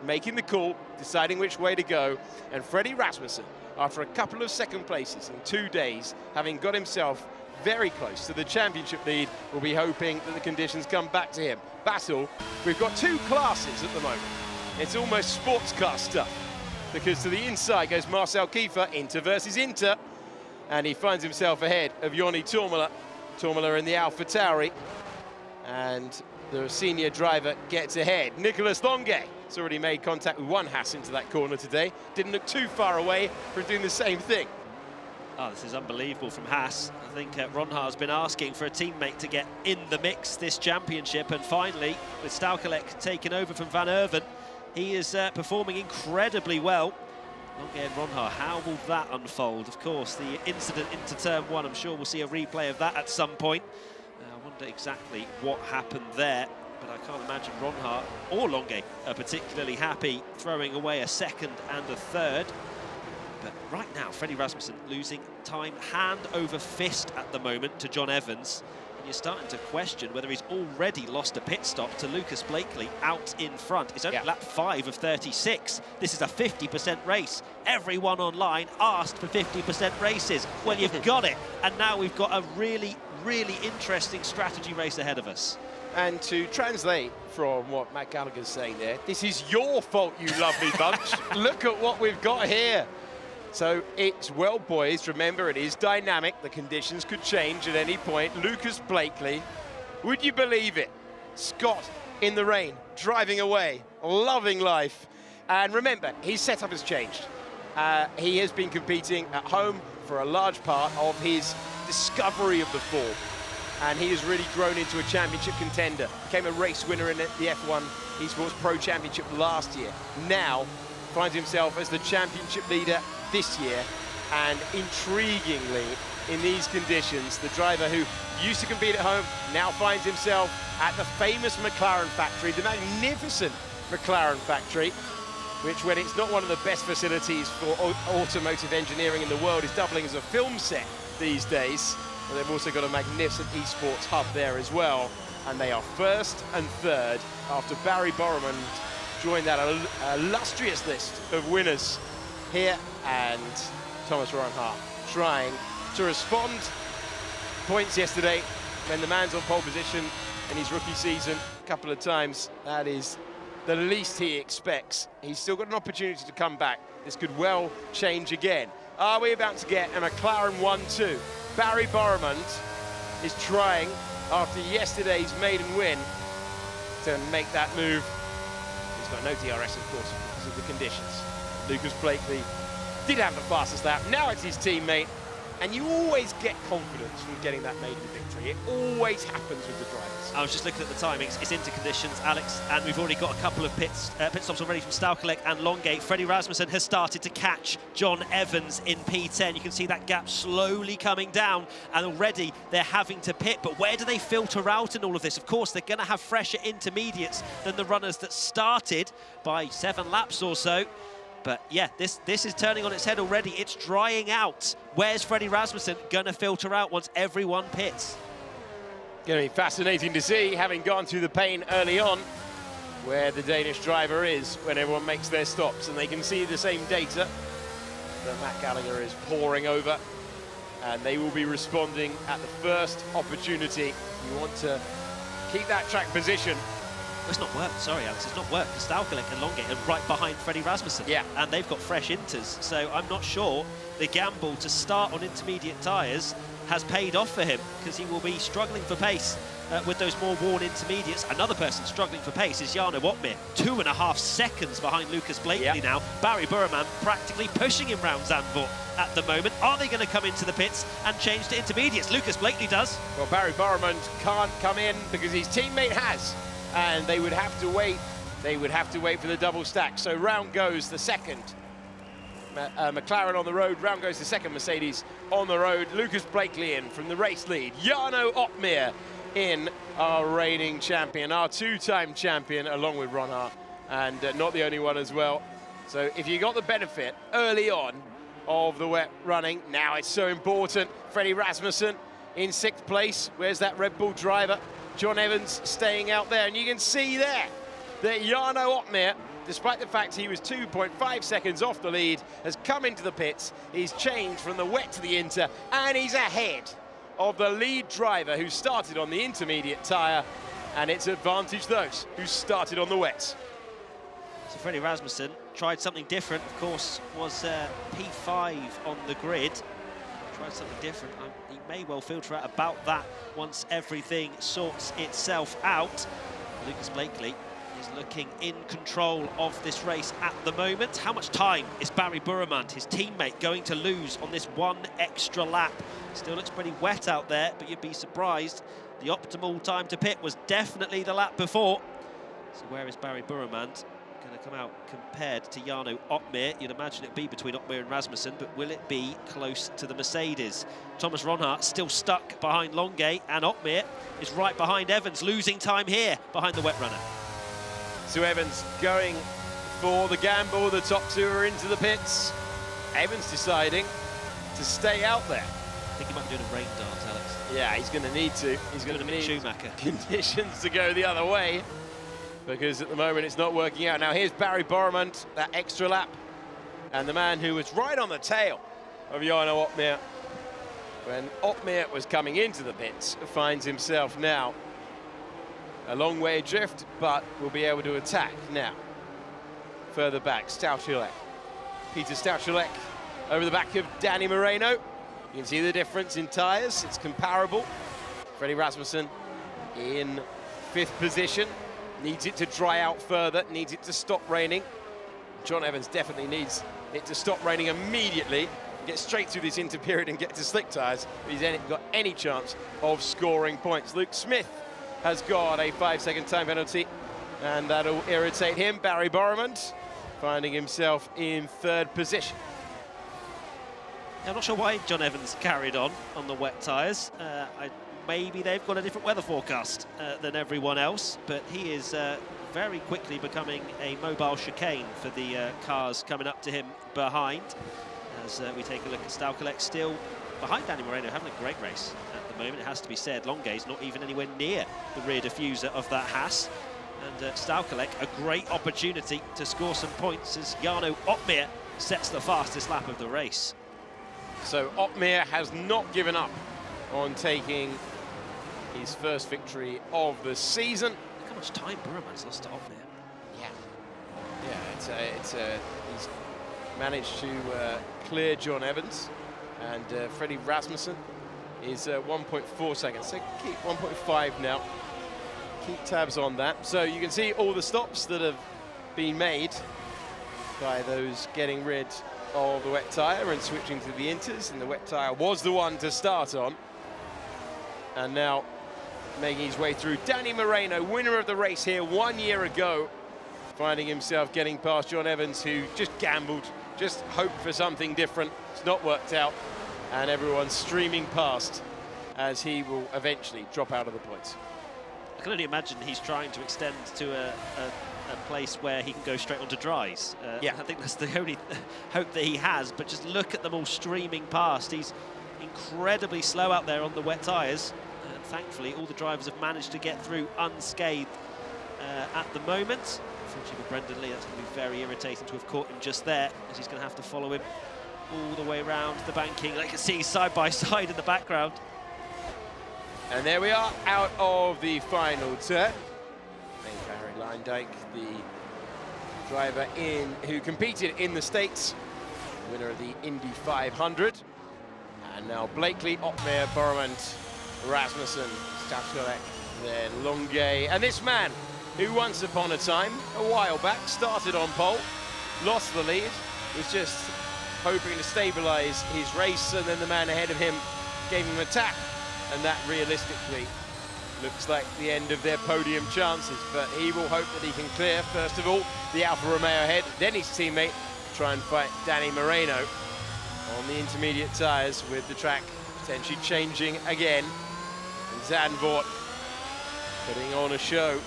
making the call, deciding which way to go, and Freddie Rasmussen after a couple of second places in 2 days, having got himself very close to the championship lead, will be hoping that the conditions come back to him. Battle, we've got two classes at the moment. It's almost sports car stuff, because to the inside goes Marcel Kiefer, Inter versus Inter, and he finds himself ahead of Joni Tourmala. Tourmala in the AlphaTauri, and the senior driver gets ahead. Nicolas Longuet has already made contact with one Haas into that corner today. Didn't look too far away from doing the same thing. Oh, this is unbelievable from Haas. I think Ron Haar's been asking for a teammate to get in the mix this championship, and finally, with Staukelec taking over from Van Erven, he is performing incredibly well. Longuet and Ron Haar, how will that unfold? Of course, the incident into turn one, I'm sure we'll see a replay of that at some point. I wonder exactly what happened there, but I can't imagine Ron Haar or Longuet are particularly happy throwing away a second and a third. But right now, Freddie Rasmussen losing time hand over fist at the moment to John Evans. And you're starting to question whether he's already lost a pit stop to Lucas Blakely out in front. It's only lap 5 of 36. This is a 50% race. Everyone online asked for 50% races. Well, you've got it. And now we've got a really, really interesting strategy race ahead of us. And to translate from what Matt Gallagher's saying there, this is your fault, you lovely bunch. Look at what we've got here. So it's well poised. Remember, it is dynamic. The conditions could change at any point. Lucas Blakely, would you believe it? Scott in the rain, driving away, loving life. And remember, his setup has changed. He has been competing at home for a large part of his discovery of the form. And he has really grown into a championship contender. Became a race winner in the F1 Esports Pro Championship last year. Now finds himself as the championship leader this year, and intriguingly, in these conditions, the driver who used to compete at home now finds himself at the famous McLaren factory, the magnificent McLaren factory, which, when it's not one of the best facilities for automotive engineering in the world, is doubling as a film set these days. And they've also got a magnificent esports hub there as well, and they are first and third after Barry Borman joined that illustrious list of winners here, and Thomas Ron Haar trying to respond. Points yesterday when the man's on pole position in his rookie season a couple of times. That is the least he expects. He's still got an opportunity to come back. This could well change again. Are we about to get a McLaren 1-2? Barry Borman is trying, after yesterday's maiden win, to make that move. He's got no DRS, of course, because of the conditions. Lucas Blakely did have the fastest lap. Now it's his teammate, and you always get confidence from getting that maiden victory. It always happens with the drivers. I was just looking at the timings. It's into conditions, Alex, and we've already got a couple of pit stops already from Staukelec and Longuet. Freddie Rasmussen has started to catch John Evans in P10. You can see that gap slowly coming down, and already they're having to pit. But where do they filter out in all of this? Of course, they're going to have fresher intermediates than the runners that started by 7 laps or so. But yeah, this is turning on its head already. It's drying out. Where's Freddie Rasmussen going to filter out once everyone pits? Going to be fascinating to see, having gone through the pain early on, where the Danish driver is when everyone makes their stops, and they can see the same data that Matt Gallagher is pouring over, and they will be responding at the first opportunity. You want to keep that track position. It's not worked, sorry Alex, it's not worked, because Staukelec and Longuet are right behind Freddie Rasmussen. Yeah. And they've got fresh inters, so I'm not sure the gamble to start on intermediate tyres has paid off for him, because he will be struggling for pace with those more worn intermediates. Another person struggling for pace is Jarno Otmir, 2.5 seconds behind Lucas Blakely now. Barry Burman practically pushing him round Zandvoort at the moment. Are they going to come into the pits and change to intermediates? Lucas Blakely does. Well, Barry Burman can't come in because his teammate has, and they would have to wait. They would have to wait for the double stack. So round goes the second. McLaren on the road, round goes the second Mercedes on the road. Lucas Blakely in from the race lead. Jarno Otmir in, our reigning champion, our 2-time champion, along with Ron Haar, and not the only one as well. So if you got the benefit early on of the wet running, now it's so important. Freddie Rasmussen in 6th place. Where's that Red Bull driver? John Evans staying out there, and you can see there that Jarno Otmir, despite the fact he was 2.5 seconds off the lead, has come into the pits. He's changed from the wet to the inter, and he's ahead of the lead driver who started on the intermediate tyre, and it's advantage those who started on the wets. So Freddie Rasmussen tried something different, of course, was P5 on the grid. Tried something different. He may well filter out about that once everything sorts itself out. Lucas Blakely is looking in control of this race at the moment. How much time is Barry Burramant, his teammate, going to lose on this one extra lap? Still looks pretty wet out there, but you'd be surprised. The optimal time to pit was definitely the lap before. So where is Barry Burramant going to come out compared to Jarno Opmeer? You'd imagine it'd be between Opmeer and Rasmussen, but will it be close to the Mercedes? Thomas Ronhart still stuck behind Longay, and Opmeer is right behind Evans, losing time here behind the wet runner. So Evans going for the gamble. The top two are into the pits. Evans deciding to stay out there. I think he might be doing a rain dance, Alex. Yeah, he's going to need to. He's going to need Schumacher. Conditions to go the other way, because at the moment it's not working out. Now here's Barry Burramant, that extra lap, and the man who was right on the tail of Jarno Opmeer when Opmeer was coming into the pits finds himself now a long way adrift, but will be able to attack now. Further back, Stauchulek. Peter Stauchulek over the back of Danny Moreno. You can see the difference in tyres, it's comparable. Freddie Rasmussen in 5th position. Needs it to dry out further, needs it to stop raining. John Evans definitely needs it to stop raining immediately, get straight through this inter period and get to slick tyres, but he's got any chance of scoring points. Luke Smith has got a 5-second time penalty, and that'll irritate him. Barry Burramant finding himself in 3rd position. I'm not sure why John Evans carried on the wet tyres. Maybe they've got a different weather forecast than everyone else, but he is very quickly becoming a mobile chicane for the cars coming up to him behind. As we take a look at Stauchulek, still behind Danny Moreno, having a great race at the moment, it has to be said. Longay's not even anywhere near the rear diffuser of that Haas. And Stauchulek, a great opportunity to score some points as Jarno Opmeer sets the fastest lap of the race. So Opmeer has not given up on taking his first victory of the season. Look how much time Burramant's lost to Opmeer. Yeah, he's managed to clear John Evans, and Freddie Rasmussen is 1.4 seconds. So keep 1.5 now. Keep tabs on that. So you can see all the stops that have been made by those getting rid of the wet tyre and switching to the inters, and the wet tyre was the one to start on. And now making his way through, Danny Moreno, winner of the race here 1 year ago, finding himself getting past John Evans, who just gambled, just hoped for something different. It's not worked out, and everyone's streaming past as he will eventually drop out of the points. I can only imagine he's trying to extend to a place where he can go straight onto dries. Yeah, I think that's the only hope that he has, but just look at them all streaming past. He's incredibly slow out there on the wet tyres. Thankfully, all the drivers have managed to get through unscathed at the moment. Unfortunately for Brendan Lee, that's going to be very irritating to have caught him just there, as he's going to have to follow him all the way around the banking. Like you can see side by side in the background. And there we are, out of the final turn. Barry Lindijk, the driver who competed in the States, winner of the Indy 500. And now Blakely, Opmeer, Burramant, Rasmussen, Stauchulek, then Longay. And this man, who once upon a time, a while back, started on pole, lost the lead, was just hoping to stabilise his race, and then the man ahead of him gave him a tap, and that realistically looks like the end of their podium chances. But he will hope that he can clear, first of all, the Alfa Romeo ahead, then his teammate, try and fight Danny Moreno on the intermediate tyres, with the track potentially changing again. And Zandvoort putting on a show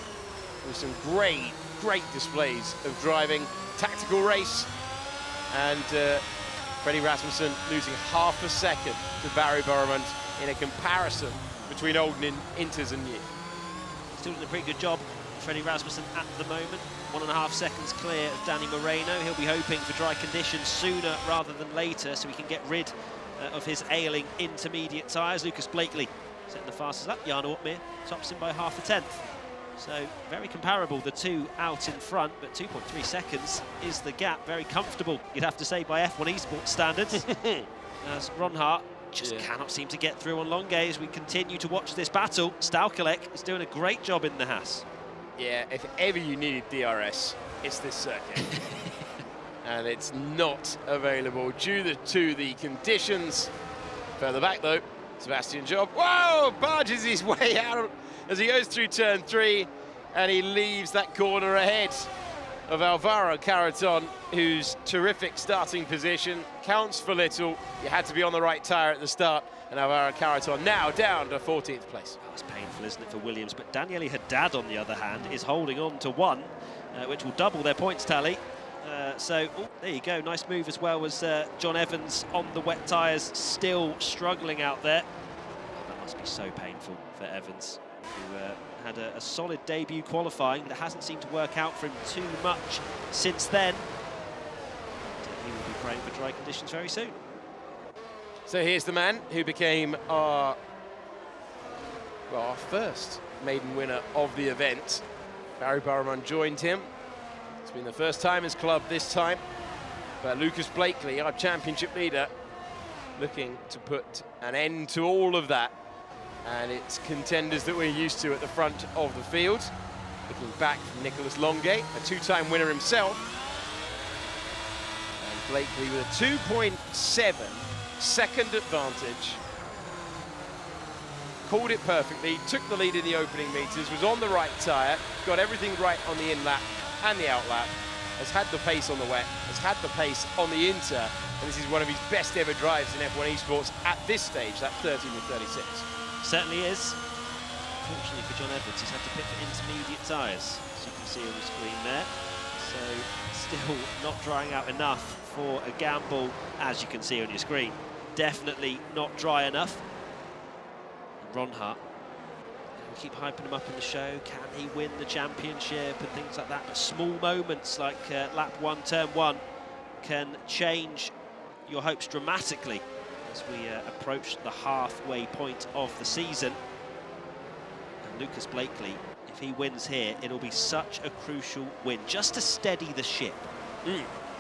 with some great displays of driving, tactical race, and Freddie Rasmussen losing half a second to Barry Burramant in a comparison between old inters and new. Still doing a pretty good job Freddie Rasmussen at the moment. 1.5 seconds clear of Danny Moreno. He'll be hoping for dry conditions sooner rather than later so he can get rid of his ailing intermediate tyres. Lucas Blakely setting the fastest lap. Jan Ortmeier tops him by 1/2 tenth. So very comparable, the two out in front, but 2.3 seconds is the gap. Very comfortable, you'd have to say, by F1 Esports standards. As Ron Hart just cannot seem to get through on Longuet as we continue to watch this battle. Staukalek is doing a great job in the Haas. Yeah, if ever you needed DRS, it's this circuit. And it's not available due to the conditions. Further back though, Sebastian Job, whoa, barges his way out as he goes through turn 3, and he leaves that corner ahead of Alvaro Carreton, whose terrific starting position counts for little. You had to be on the right tyre at the start, and Alvaro Carreton now down to 14th place. It's painful, isn't it, for Williams? But Daniele Haddad, on the other hand, is holding on to 1, which will double their points tally. So, there you go, nice move as well as John Evans on the wet tyres, still struggling out there. Oh, that must be so painful for Evans, who had a solid debut qualifying that hasn't seemed to work out for him too much since then. He will be praying for dry conditions very soon. So here's the man who became our first maiden winner of the event. Barry Barman joined him. It's been the first time as club this time. But Lucas Blakely, our championship leader, looking to put an end to all of that. And it's contenders that we're used to at the front of the field. Looking back from Nicolas Longuet, a two-time winner himself. And Blakely with a 2.7 second advantage. Called it perfectly, took the lead in the opening meters, was on the right tyre, got everything right on the in lap and the out lap, has had the pace on the wet, has had the pace on the inter, and this is one of his best ever drives in F1 Esports at this stage, that 13.36. Certainly is. Fortunately for John Evans, he's had to pit for intermediate tyres, as you can see on the screen there. So still not drying out enough for a gamble, as you can see on your screen. Definitely not dry enough. And Ron Hart, we keep hyping him up in the show. Can he win the championship and things like that? But small moments like lap 1, turn 1 can change your hopes dramatically as we approach the halfway point of the season. And Lucas Blakely, if he wins here, it'll be such a crucial win, just to steady the ship.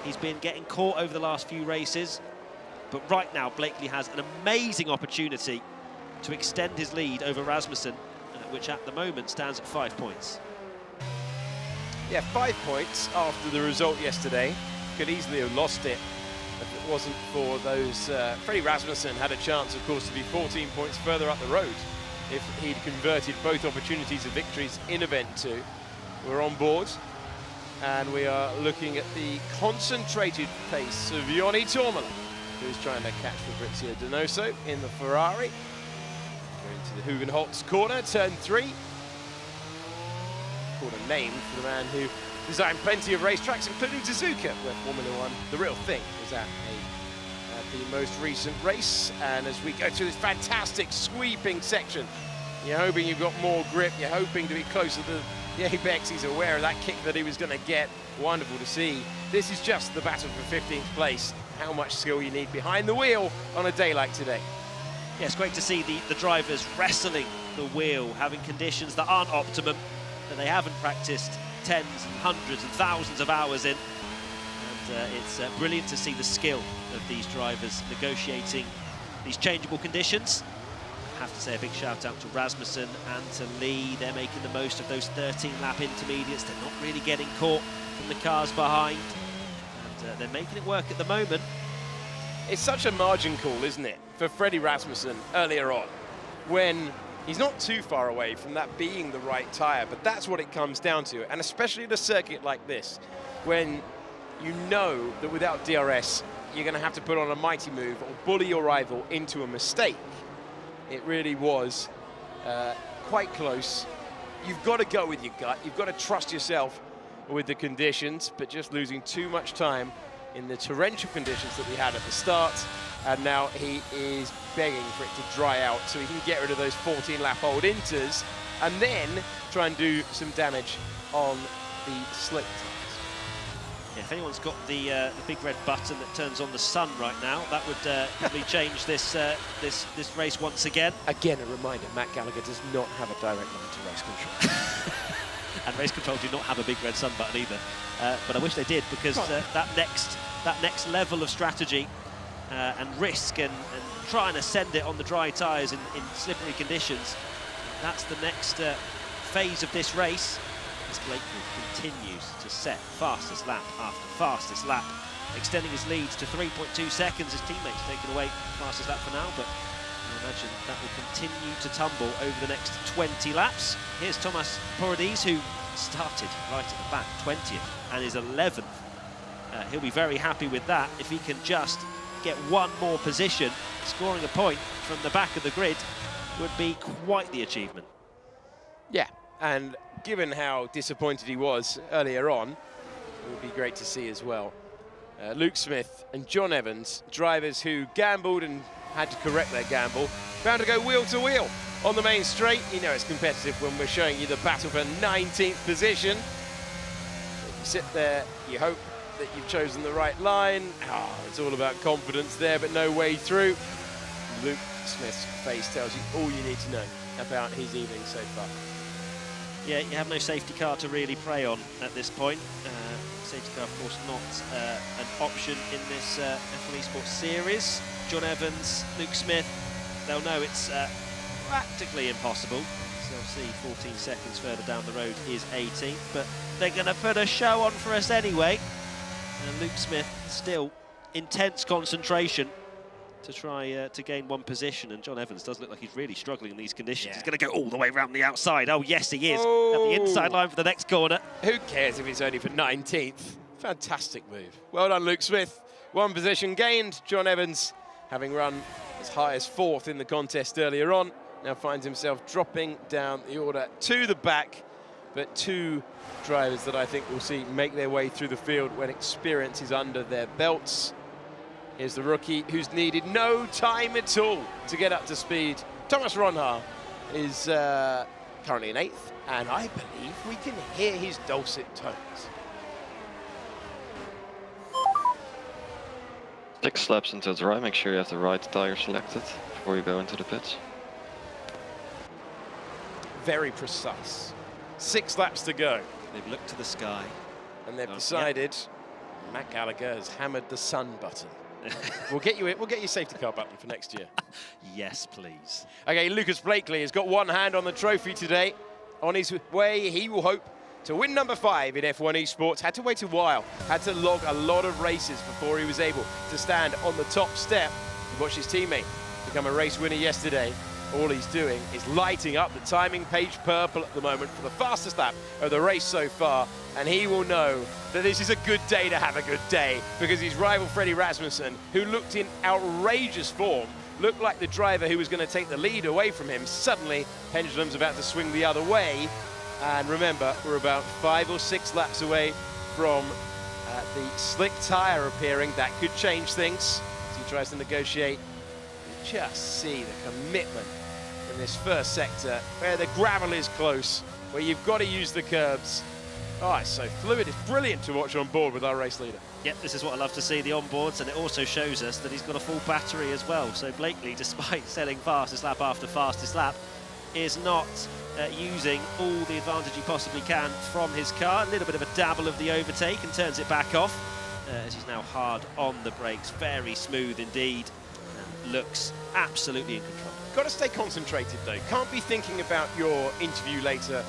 He's been getting caught over the last few races, but right now Blakely has an amazing opportunity to extend his lead over Rasmussen, which at the moment stands at 5 points. Yeah, 5 points after the result yesterday. Could easily have lost it if it wasn't for those. Freddie Rasmussen had a chance, of course, to be 14 points further up the road if he'd converted both opportunities of victories in Event 2. We're on board, and we are looking at the concentrated pace of Joni Tormala, who's trying to catch Fabrizio Donoso in the Ferrari. Going to the Hugenholtz corner, turn 3. Corner named for the man who designed plenty of racetracks, including Suzuka, where Formula One, the real thing, was at the most recent race. And as we go through this fantastic sweeping section, you're hoping you've got more grip, you're hoping to be closer to the apex. He's aware of that kick that he was going to get. Wonderful to see. This is just the battle for 15th place. How much skill you need behind the wheel on a day like today. Yeah, it's great to see the drivers wrestling the wheel, having conditions that aren't optimum, that they haven't practiced tens and hundreds and thousands of hours in. And it's brilliant to see the skill of these drivers negotiating these changeable conditions. I have to say a big shout out to Rasmussen and to Lee. They're making the most of those 13-lap intermediates. They're not really getting caught from the cars behind. And they're making it work at the moment. It's such a margin call, isn't it, for Freddie Rasmussen earlier on, when he's not too far away from that being the right tyre, but that's what it comes down to. And especially at a circuit like this, when you know that without DRS, you're going to have to put on a mighty move or bully your rival into a mistake. It really was quite close. You've got to go with your gut. You've got to trust yourself with the conditions, but just losing too much time in the torrential conditions that we had at the start. And now he is begging for it to dry out so he can get rid of those 14-lap-old inters and then try and do some damage on the slick tyres. Yeah, if anyone's got the big red button that turns on the sun right now, that would probably change this this race once again. Again, a reminder, Matt Gallagher does not have a direct line to race control. And race control do not have a big red sun button either. But I wish they did, because that next level of strategy and risk and trying to send it on the dry tyres in slippery conditions, that's the next phase of this race. As Blakely continues to set fastest lap after fastest lap, extending his lead to 3.2 seconds. His teammates taking away fastest lap for now, but I imagine that will continue to tumble over the next 20 laps. Here's Thomas Porodies, who started right at the back, 20th, and is 11th. He'll be very happy with that if he can just get one more position. Scoring a point from the back of the grid would be quite the achievement. Yeah, and given how disappointed he was earlier on, it would be great to see as well. Luke Smith and John Evans, drivers who gambled and had to correct their gamble, bound to go wheel to wheel on the main straight. You know it's competitive when we're showing you the battle for 19th position. You sit there, you hope that you've chosen the right line. It's all about confidence there, but no way through. Luke Smith's face tells you all you need to know about his evening so far. Yeah, you have no safety car to really prey on at this point. Safety car, of course, not an option in this F1 Esports series. John Evans, Luke Smith, they'll know it's practically impossible. So they'll see 14 seconds further down the road is 18th, but they're going to put a show on for us anyway. And Luke Smith still intense concentration to try to gain one position, and John Evans does look like he's really struggling in these conditions. Yeah. He's going to go all the way around the outside. Oh, yes, he is. At the inside line for the next corner. Who cares if it's only for 19th? Fantastic move. Well done, Luke Smith. One position gained. John Evans, having run as high as 4th in the contest earlier on, now finds himself dropping down the order to the back. But two drivers that I think we'll see make their way through the field when experience is under their belts. Here's the rookie who's needed no time at all to get up to speed. Thomas Ronhaar is currently in 8th, and I believe we can hear his dulcet tones. 6 laps into the right, make sure you have the right tire selected before you go into the pits. Very precise. 6 laps to go. They've looked to the sky. And they've decided Matt Gallagher has hammered the sun button. We'll get you safety car button for next year. Yes, please. Okay, Lucas Blakely has got one hand on the trophy today. On his way, he will hope to win number 5 in F1 Esports. Had to wait a while, had to log a lot of races before he was able to stand on the top step. He watched his teammate become a race winner yesterday. All he's doing is lighting up the timing page purple at the moment for the fastest lap of the race so far, and he will know that this is a good day to have a good day, because his rival Freddie Rasmussen, who looked in outrageous form, looked like the driver who was going to take the lead away from him. Suddenly, pendulum's about to swing the other way, and remember, we're about 5 or 6 laps away from the slick tyre appearing. That could change things as he tries to negotiate. You just see the commitment in this first sector, where the gravel is close, where you've got to use the curbs. Oh, it's so fluid. It's brilliant to watch on board with our race leader. Yep, this is what I love to see, the onboards, and it also shows us that he's got a full battery as well. So Blakely, despite selling fastest lap after fastest lap, is not using all the advantage he possibly can from his car. A little bit of a dabble of the overtake and turns it back off as he's now hard on the brakes. Very smooth indeed, and looks absolutely in control. Got to stay concentrated though. Can't be thinking about your interview later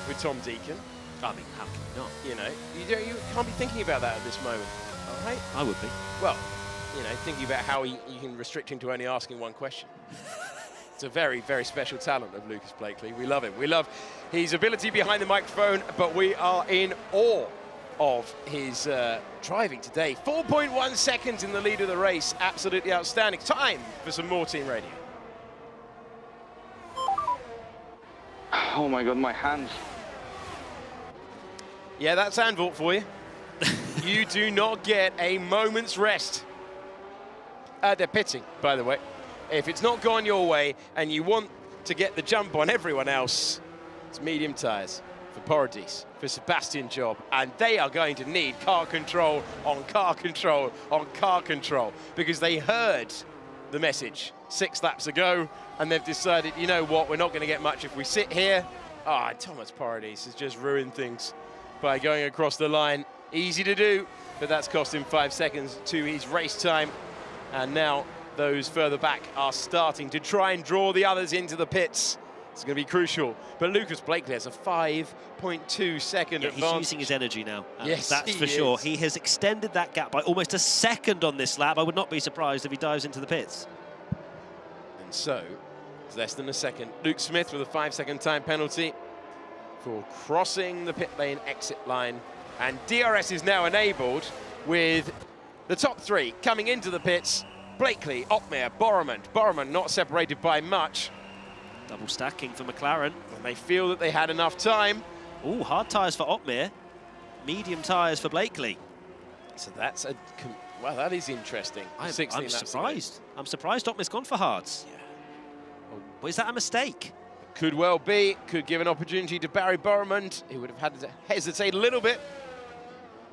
with Tom Deacon. I mean, how can you not? You know, you can't be thinking about that at this moment. All right? I would be. Well, you know, thinking about how you can restrict him to only asking one question. It's a very, very special talent of Lucas Blakely. We love him. We love his ability behind the microphone, but we are in awe of his driving today. 4.1 seconds in the lead of the race. Absolutely outstanding. Time for some more team radio. Oh my God, my hands. Yeah, that's Zandvoort for you. You do not get a moment's rest. They're pitting, by the way. If it's not gone your way and you want to get the jump on everyone else, It's medium tyres for Paradis, for Sebastian Job, and they are going to need car control on car control on car control, because they heard the message 6 laps ago, and they've decided, you know what, we're not going to get much if we sit here. Thomas Paradis has just ruined things by going across the line. Easy to do, but that's cost him 5 seconds to his race time. And now those further back are starting to try and draw the others into the pits. It's going to be crucial. But Lucas Blakely has a 5.2 second advantage. He's using his energy now. Yes, that's for sure. He has extended that gap by almost a second on this lap. I would not be surprised if he dives into the pits. And so, it's less than a second. Luke Smith with a 5-second time penalty for crossing the pit lane exit line. And DRS is now enabled with the top 3 coming into the pits. Blakely, Otmare, Boromant. Boromant not separated by much. Double stacking for McLaren. And they feel that they had enough time. Oh, hard tyres for Otmare. Medium tyres for Blakely. So that's a... Well, that is interesting. I'm surprised. I'm surprised Otmare's gone for hards. Yeah. Oh, is that a mistake? Could well be. Could give an opportunity to Barry Boromant. He would have had to hesitate a little bit.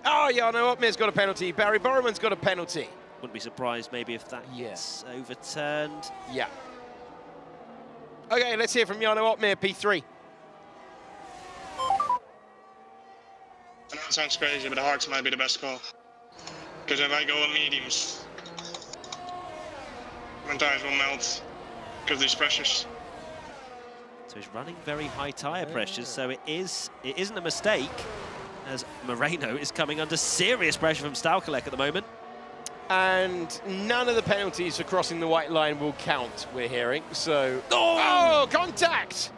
Oh, Jarno Otmare's got a penalty. Barry Boromant's got a penalty. Wouldn't be surprised maybe if that gets overturned. Yeah. Okay, let's hear from Jarno Otmare, P3. I know it sounds crazy, but the hards might be the best call. Because if I go on mediums, my tires will melt because of these pressures. So he's running very high tyre pressures, so it isn't a mistake, as Moreno is coming under serious pressure from Staukalek at the moment. And none of the penalties for crossing the white line will count, we're hearing. So, oh, contact!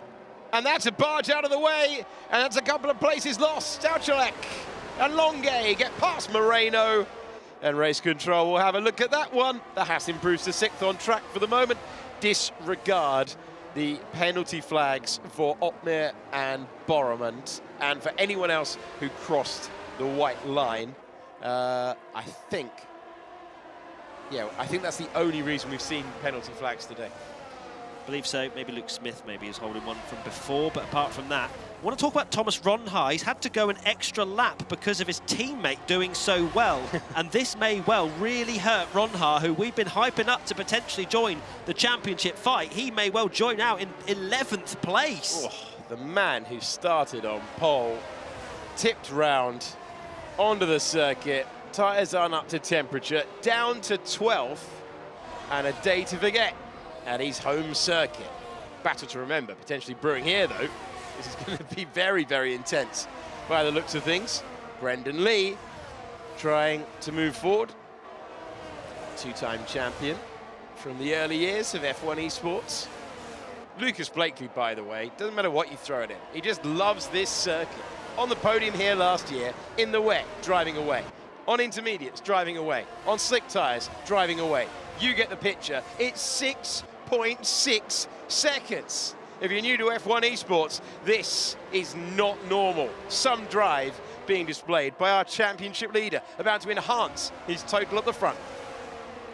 And that's a barge out of the way, and that's a couple of places lost. Staukalek and Longue get past Moreno. And race control will have a look at that one. The Haas improves to 6th on track for the moment. Disregard the penalty flags for Otmare and Boromant, and for anyone else who crossed the white line. I think that's the only reason we've seen penalty flags today. I believe so. Maybe Luke Smith is holding one from before, but apart from that, I want to talk about Thomas Ronha. He's had to go an extra lap because of his teammate doing so well, and this may well really hurt Ronha, who we've been hyping up to potentially join the championship fight. He may well join out in 11th place. Oh, the man who started on pole, tipped round onto the circuit, tyres aren't up to temperature, down to 12th, and a day to forget at his home circuit. Battle to remember, potentially brewing here though. This is going to be very, very intense by the looks of things. Brendan Lee trying to move forward. 2-time champion from the early years of F1 Esports. Lucas Blakely, by the way, doesn't matter what you throw at him. He just loves this circuit. On the podium here last year, in the wet, driving away. On intermediates, driving away. On slick tyres, driving away. You get the picture. It's 6.6 seconds. If you're new to F1 Esports, this is not normal. Some drive being displayed by our championship leader, about to enhance his total at the front.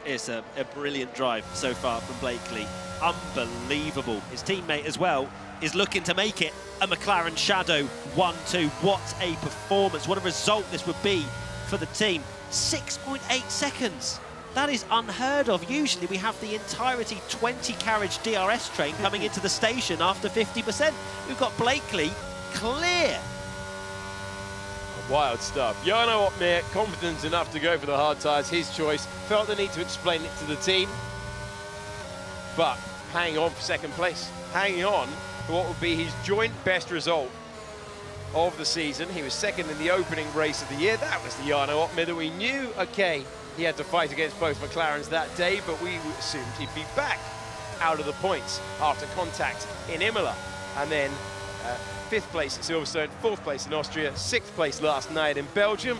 It's a brilliant drive so far from Blakely. Unbelievable. His teammate as well is looking to make it a McLaren Shadow 1-2. What a performance. What a result this would be for the team. 6.8 seconds. That is unheard of. Usually we have the entirety 20 carriage DRS train coming into the station after 50%. We've got Blakely clear. Wild stuff. Jarno Otmare, confident enough to go for the hard tyres, his choice. Felt the need to explain it to the team. But hanging on for 2nd place. Hanging on for what would be his joint best result of the season. He was 2nd in the opening race of the year. That was the Jarno Otmare that we knew, okay, he had to fight against both McLarens that day, but we assumed he'd be back out of the points after contact in Imola. And then 5th place at Silverstone, 4th place in Austria, 6th place last night in Belgium.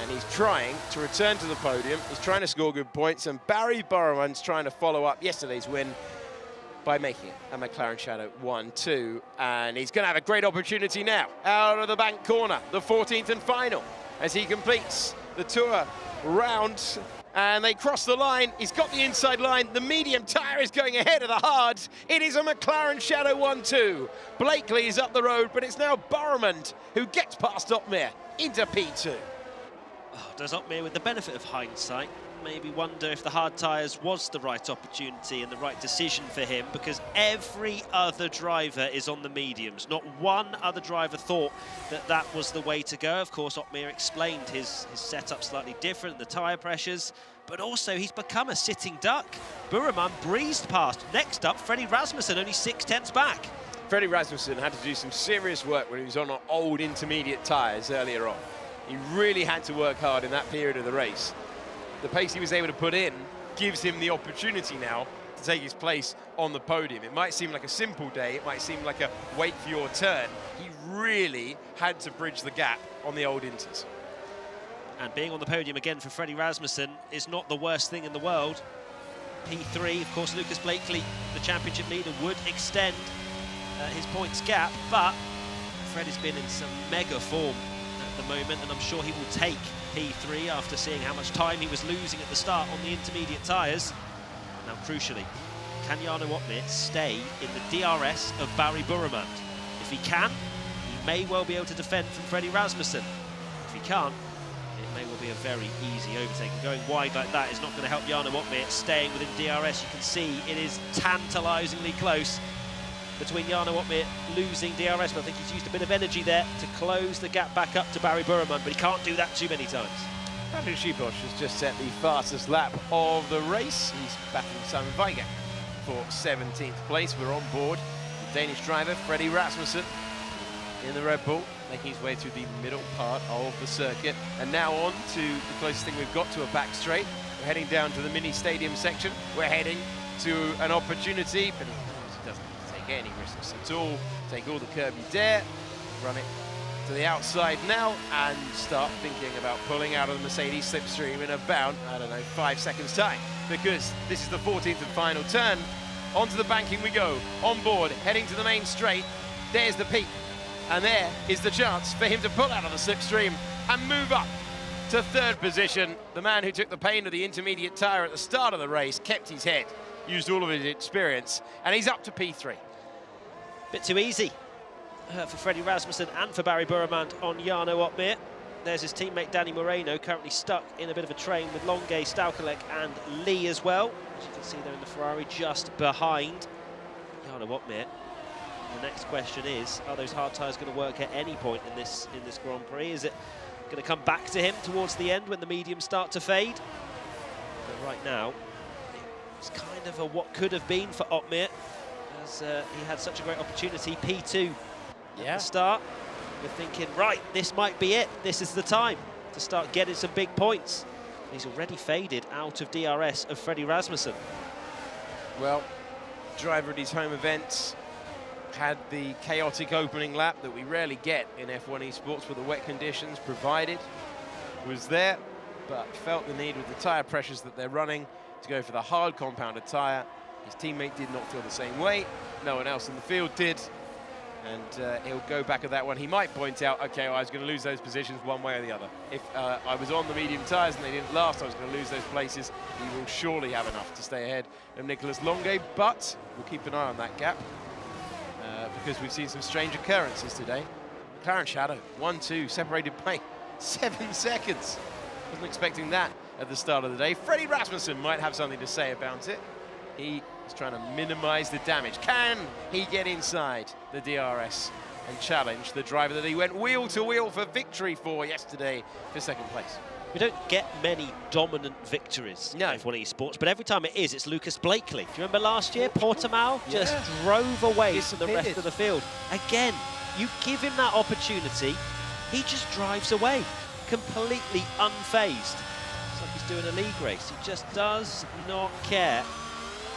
And he's trying to return to the podium. He's trying to score good points, and Barry Boromant's trying to follow up yesterday's win by making it a McLaren Shadow 1-2. And he's going to have a great opportunity now, out of the bank corner, the 14th and final, as he completes the Tour round And they cross the line. He's got the inside line. The medium tyre is going ahead of the hard. It is a McLaren Shadow 1-2. Blakely is up the road, but it's now Borremand who gets past Otmere into P2. Oh, does Otmere, with the benefit of hindsight, maybe wonder if the hard tyres was the right opportunity and the right decision for him, because every other driver is on the mediums. Not one other driver thought that that was the way to go. Of course, Otmere explained his setup slightly different, the tyre pressures, but also he's become a sitting duck. Burman breezed past. Next up, Freddie Rasmussen, only 6/10 back. Freddie Rasmussen had to do some serious work when he was on old intermediate tyres earlier on. He really had to work hard in that period of the race. The pace he was able to put in gives him the opportunity now to take his place on the podium. It might seem like a simple day, it might seem like a wait for your turn. He really had to bridge the gap on the old inters. And being on the podium again for Freddie Rasmussen is not the worst thing in the world. P3, of course, Lucas Blakely, the championship leader, would extend his points gap, but Fred has been in some mega form at the moment, and I'm sure he will take P3 after seeing how much time he was losing at the start on the intermediate tyres. Now, crucially, can Jarno Otmere stay in the DRS of Barry Burremand? If he can, he may well be able to defend from Freddie Rasmussen. If he can't, it may well be a very easy overtake. And going wide like that is not going to help Jarno Otmere staying within DRS. You can see it is tantalisingly close between Jarno Otmere losing DRS, but I think he's used a bit of energy there to close the gap back up to Barry Burremand, but he can't do that too many times. Patrick Schiebosch has just set the fastest lap of the race. He's battling Simon Weigand for 17th place. We're on board the Danish driver, Freddie Rasmussen, in the Red Bull, making his way through the middle part of the circuit. And now on to the closest thing we've got to a back straight. We're heading down to the mini stadium section. We're heading to an opportunity, but he doesn't take any risks at all. Take all the curb you dare, run it to the outside now, and start thinking about pulling out of the Mercedes slipstream in about, I don't know, 5 seconds time, because this is the 14th and final turn. Onto the banking we go, on board, heading to the main straight. There's the peak, and there is the chance for him to pull out of the slipstream and move up to third position. The man who took the pain of the intermediate tyre at the start of the race kept his head, used all of his experience, and he's up to P3. Bit too easy for Freddie Rasmussen and for Barry Burremand on Jarno Otmere. There's his teammate Danny Moreno, currently stuck in a bit of a train with Longuet, Staukalek and Lee as well. As you can see there in the Ferrari, just behind Jarno Otmere. The next question is, are those hard tyres going to work at any point in this Grand Prix? Is it going to come back to him towards the end when the mediums start to fade? But right now, it's kind of a what could have been for Otmere, as he had such a great opportunity, P2 at the start. We're thinking, right, this might be it. This is the time to start getting some big points. He's already faded out of DRS of Freddie Rasmussen. Well, driver at his home events had the chaotic opening lap that we rarely get in F1 Esports, with the wet conditions provided, was there, but felt the need with the tyre pressures that they're running to go for the hard compounded tyre. His teammate did not feel the same way. No one else in the field did. And he'll go back at that one. He might point out, okay, well, I was going to lose those positions one way or the other. If I was on the medium tyres and they didn't last, I was going to lose those places. He will surely have enough to stay ahead of Nicolas Longuet, but we'll keep an eye on that gap because we've seen some strange occurrences today. McLaren Shadow, 1-2, separated by 7 seconds. Wasn't expecting that at the start of the day. Freddie Rasmussen might have something to say about it. He is trying to minimize the damage. Can he get inside the DRS and challenge the driver that he went wheel to wheel for victory for yesterday for second place? We don't get many dominant victories in F1 Esports, but every time it is, it's Lucas Blakely. Do you remember last year? Portimao just drove away from the rest of the field. Again, you give him that opportunity, he just drives away, completely unfazed. It's like he's doing a league race. He just does not care.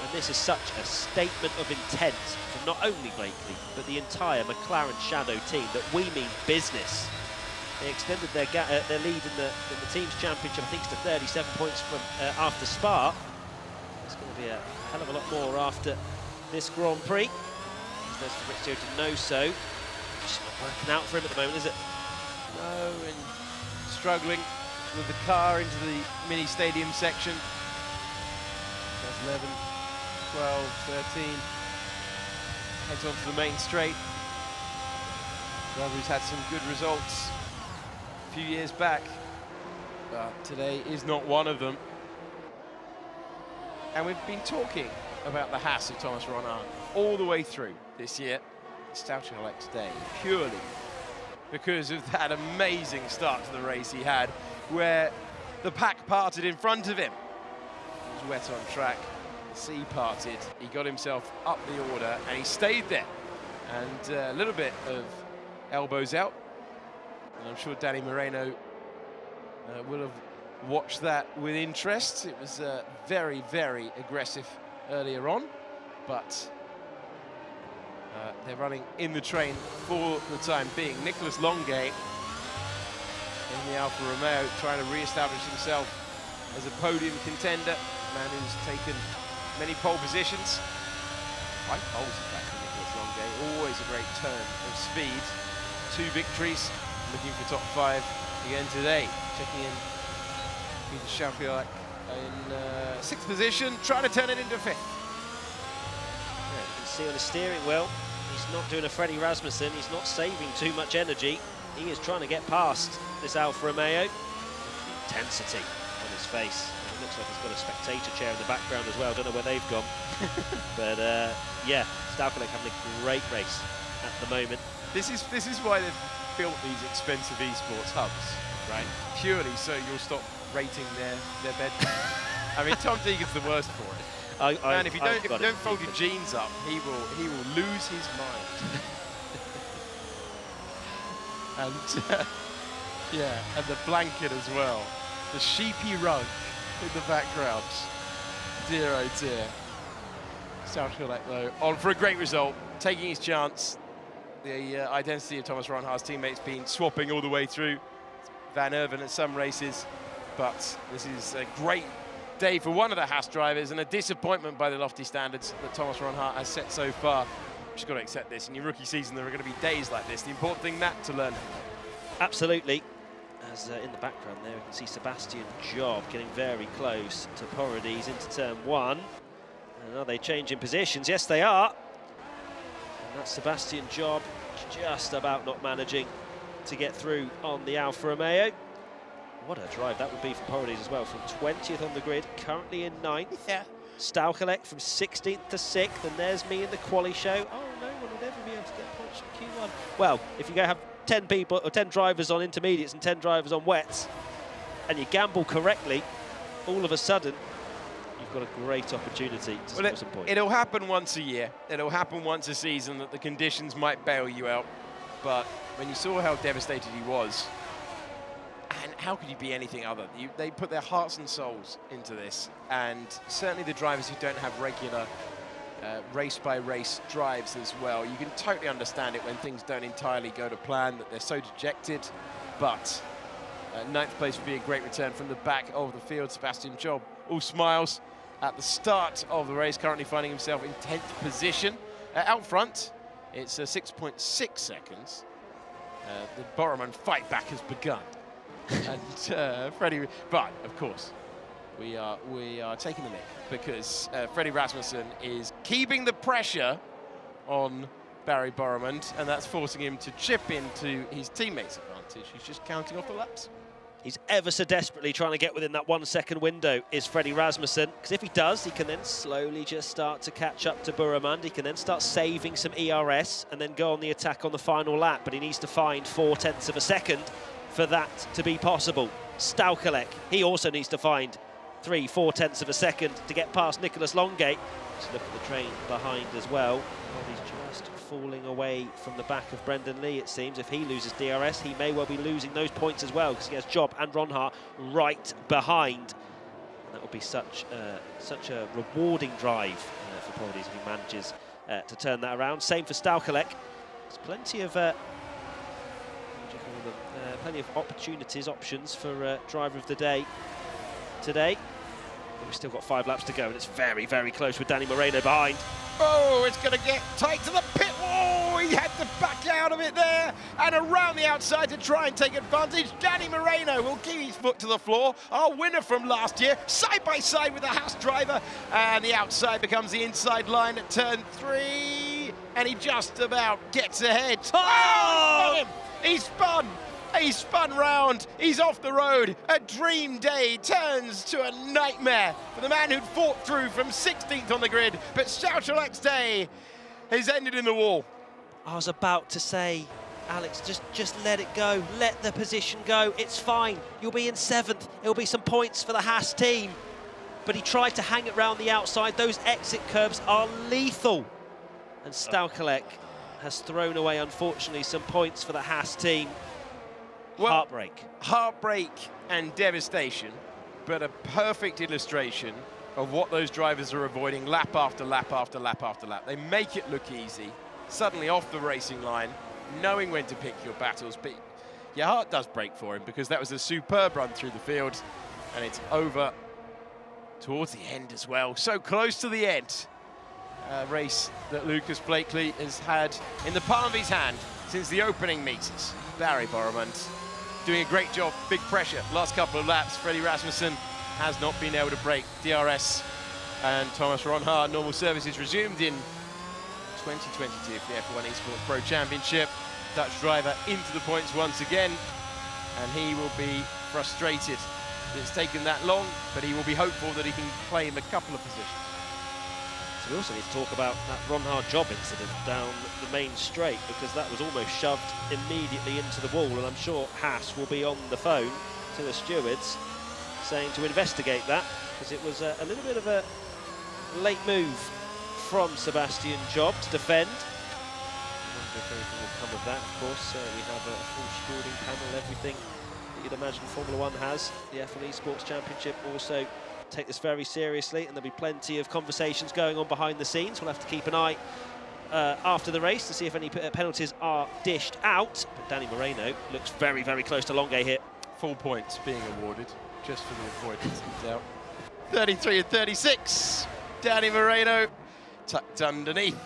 And this is such a statement of intent from not only Blakely, but the entire McLaren Shadow team, that we mean business. They extended their lead in the team's championship, I think, to 37 points from after Spa. There's going to be a hell of a lot more after this Grand Prix. There's Fabrizio Donoso. Just not working out for him at the moment, is it? No, and struggling with the car into the mini stadium section. That's 11, 12, 13. Heads onto the main straight. Driver who's had some good results a few years back, but today is not one of them. And we've been talking about the Haas of Thomas Ronhaar all the way through this year. Stoutelec's day, purely because of that amazing start to the race he had, where the pack parted in front of him. It was wet on track, the sea parted, he got himself up the order and he stayed there. And a little bit of elbows out, and I'm sure Danny Moreno will have watched that with interest. It was very, very aggressive earlier on, but they're running in the train for the time being. Nicolas Longuet in the Alfa Romeo trying to re-establish himself as a podium contender, a man who's taken many pole positions. 5 poles in fact for Nicolas Longuet, always a great turn of speed. 2 victories, looking for top 5 again today. Checking in Peter Stoutelec in 6th position, trying to turn it into 5th. Yeah, you can see on the steering wheel, he's not doing a Freddie Rasmussen, he's not saving too much energy. He is trying to get past this Alfa Romeo. Intensity on his face. And it looks like he's got a spectator chair in the background as well. Don't know where they've gone. But yeah, Stoutelec having a great race at the moment. This is why they've built these expensive esports hubs, right? Purely so you'll stop rating their bed. I mean, Tom Deegan's the worst for it. And if you don't fold your jeans up, he will lose his mind. And yeah, and the blanket as well, the sheepy rug in the background. Dear oh dear. Stoutelec though on for a great result, taking his chance. The identity of Thomas Ronhaar's teammates been swapping all the way through. Van Erven at some races, but this is a great day for one of the Haas drivers and a disappointment by the lofty standards that Thomas Ronhaar has set so far. Just got to accept this. In your rookie season, there are going to be days like this. The important thing, Matt, to learn. Absolutely. As in the background there, we can see Sebastian Job getting very close to Porodies into turn 1. And are they changing positions? Yes, they are. And that's Sebastian Job just about not managing to get through on the Alfa Romeo. What a drive that would be for Porodies as well, from 20th on the grid, currently in 9th. Yeah. Stoutelec from 16th to 6th, and there's me in the quali show. Oh, no one would ever be able to get points from Q1. Well, if you go have 10 people or 10 drivers on intermediates and 10 drivers on wets, and you gamble correctly, all of a sudden, you've got a great opportunity to score some points. It'll happen once a year. It'll happen once a season that the conditions might bail you out. But when you saw how devastated he was, and how could you be anything other? They put their hearts and souls into this, and certainly the drivers who don't have regular race-by-race drives as well. You can totally understand it when things don't entirely go to plan, that they're so dejected, but 9th place would be a great return from the back of the field. Sebastian Job, all smiles at the start of the race, currently finding himself in 10th position. Out front, it's 6.6 seconds. The Borrman fight back has begun. And Freddie, but of course, we are taking the mick because Freddie Rasmussen is keeping the pressure on Barry Borrman, and that's forcing him to chip into his teammates' advantage. He's just counting off the laps. He's ever so desperately trying to get within that 1 second window is Freddie Rasmussen, because if he does, he can then slowly just start to catch up to Borrman. He can then start saving some ERS and then go on the attack on the final lap, but he needs to find 0.4 of a second for that to be possible. Stoutelec, he also needs to find 3/4 of a second to get past Nicolas Longuet. Let's look at the train behind as well. He's just falling away from the back of Brendan Lee, it seems. If he loses DRS, he may well be losing those points as well, because he has Job and Ronhaar right behind. And that will be such a rewarding drive for Porodies if he manages to turn that around. Same for Stoutelec. There's plenty of plenty of options for driver of the day today. But we've still got 5 laps to go, and it's very, very close with Danny Moreno behind. Oh, it's going to get tight to the pit wall. he had to back out of it there and around the outside to try and take advantage. Danny Moreno will keep his foot to the floor. Our winner from last year, side by side with the Haas driver, and the outside becomes the inside line at turn 3, and he just about gets ahead. Oh! He spun! He spun round, he's off the road. A dream day turns to a nightmare for the man who'd fought through from 16th on the grid, but Stouchelak's day has ended in the wall. I was about to say, Alex, just let it go. Let the position go. It's fine. You'll be in 7th. It'll be some points for the Haas team. But he tried to hang it round the outside. Those exit curbs are lethal. And Stouchelak has thrown away, unfortunately, some points for the Haas team. Well, heartbreak and devastation, but a perfect illustration of what those drivers are avoiding lap after lap after lap after lap. They make it look easy, suddenly off the racing line, knowing when to pick your battles, but your heart does break for him because that was a superb run through the field, and it's over towards the end as well. So close to the end. A race that Lucas Blakely has had in the palm of his hand since the opening meters. Barry Borremund doing a great job, big pressure. Last couple of laps, Freddie Rasmussen has not been able to break. DRS and Thomas Ronhaar, normal services resumed in 2022 for the F1 Esports Pro Championship. Dutch driver into the points once again, and he will be frustrated that it's taken that long, but he will be hopeful that he can claim a couple of positions. So we also need to talk about that Ronhaar job incident down the main straight, because that was almost shoved immediately into the wall, and I'm sure Haas will be on the phone to the stewards saying to investigate that, because it was a little bit of a late move from Sebastian Job to defend. I wonder if anything will come of that. Of course, we have a full screening panel, everything that you'd imagine Formula One has. The F1 Esports Championship also take this very seriously, and there'll be plenty of conversations going on behind the scenes. We'll have to keep an eye after the race to see if any penalties are dished out. But Danny Moreno looks very, very close to Longuet here. Full points being awarded just for the avoidance out. 33 and 36. Danny Moreno tucked underneath,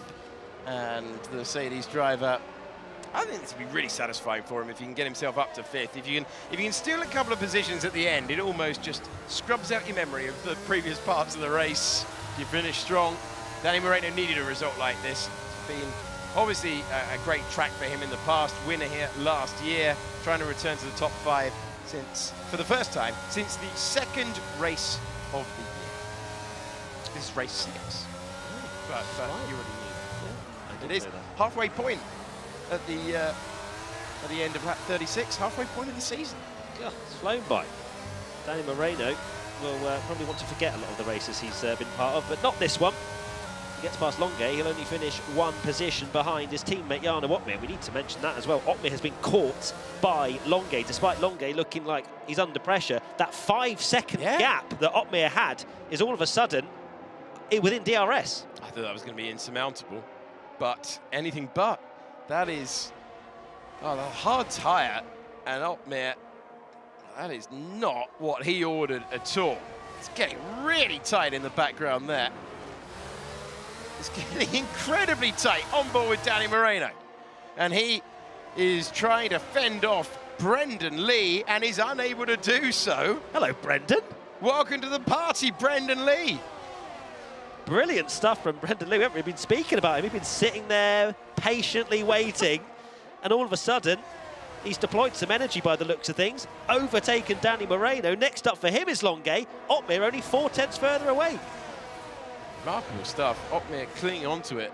and the Mercedes driver, I think this would be really satisfying for him if he can get himself up to 5th. If you can steal a couple of positions at the end, it almost just scrubs out your memory of the previous parts of the race. You finish strong. Danny Moreno needed a result like this. It's been obviously a great track for him in the past. Winner here last year, trying to return to the top 5 for the first time since the 2nd race of the year. This is race 6. But you already knew. It is halfway point at the end of lap 36, halfway point of the season. God, it's flown by. Danny Moreno will probably want to forget a lot of the races he's been part of, but not this one. He gets past Longuet, he'll only finish 1 position behind his teammate Jarno Otmir. We need to mention that as well. Otmir has been caught by Longuet, despite Longuet looking like he's under pressure. That 5-second gap that Otmir had is all of a sudden within DRS. I thought that was going to be insurmountable, but anything but. That is a hard tyre, and Otmir, that is not what he ordered at all. It's getting really tight in the background there. It's getting incredibly tight on board with Danny Moreno. And he is trying to fend off Brendan Lee and is unable to do so. Hello, Brendan. Welcome to the party, Brendan Lee. Brilliant stuff from Brendan Lee. We haven't really been speaking about him. He's been sitting there patiently waiting, and all of a sudden he's deployed some energy by the looks of things, overtaken Danny Moreno. Next up for him is Longuet. Otmir only 4/10 further away. Remarkable stuff. Otmir clinging onto it,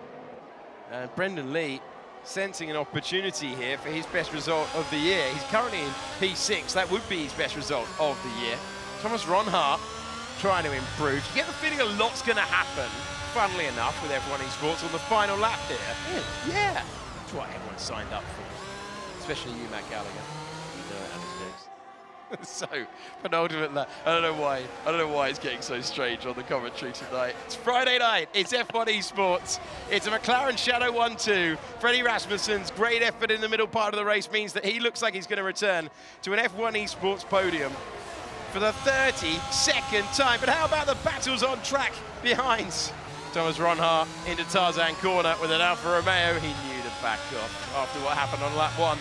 and Brendan Lee sensing an opportunity here for his best result of the year. He's currently in P6. That would be his best result of the year. Thomas Ronhaar trying to improve. You get the feeling a lot's going to happen, funnily enough, with F1 Esports on the final lap here. Really? Yeah. That's what everyone signed up for, especially you, Matt Gallagher. You know it, Alex. So, penultimate lap. I don't know why it's getting so strange on the commentary tonight. It's Friday night. It's F1 Esports. It's a McLaren Shadow 1-2. Freddie Rasmussen's great effort in the middle part of the race means that he looks like he's going to return to an F1 Esports podium for the 32nd time. But how about the battles on track behind? Thomas Ronhaar into Tarzan corner with an Alfa Romeo. He knew the back off after what happened on lap 1.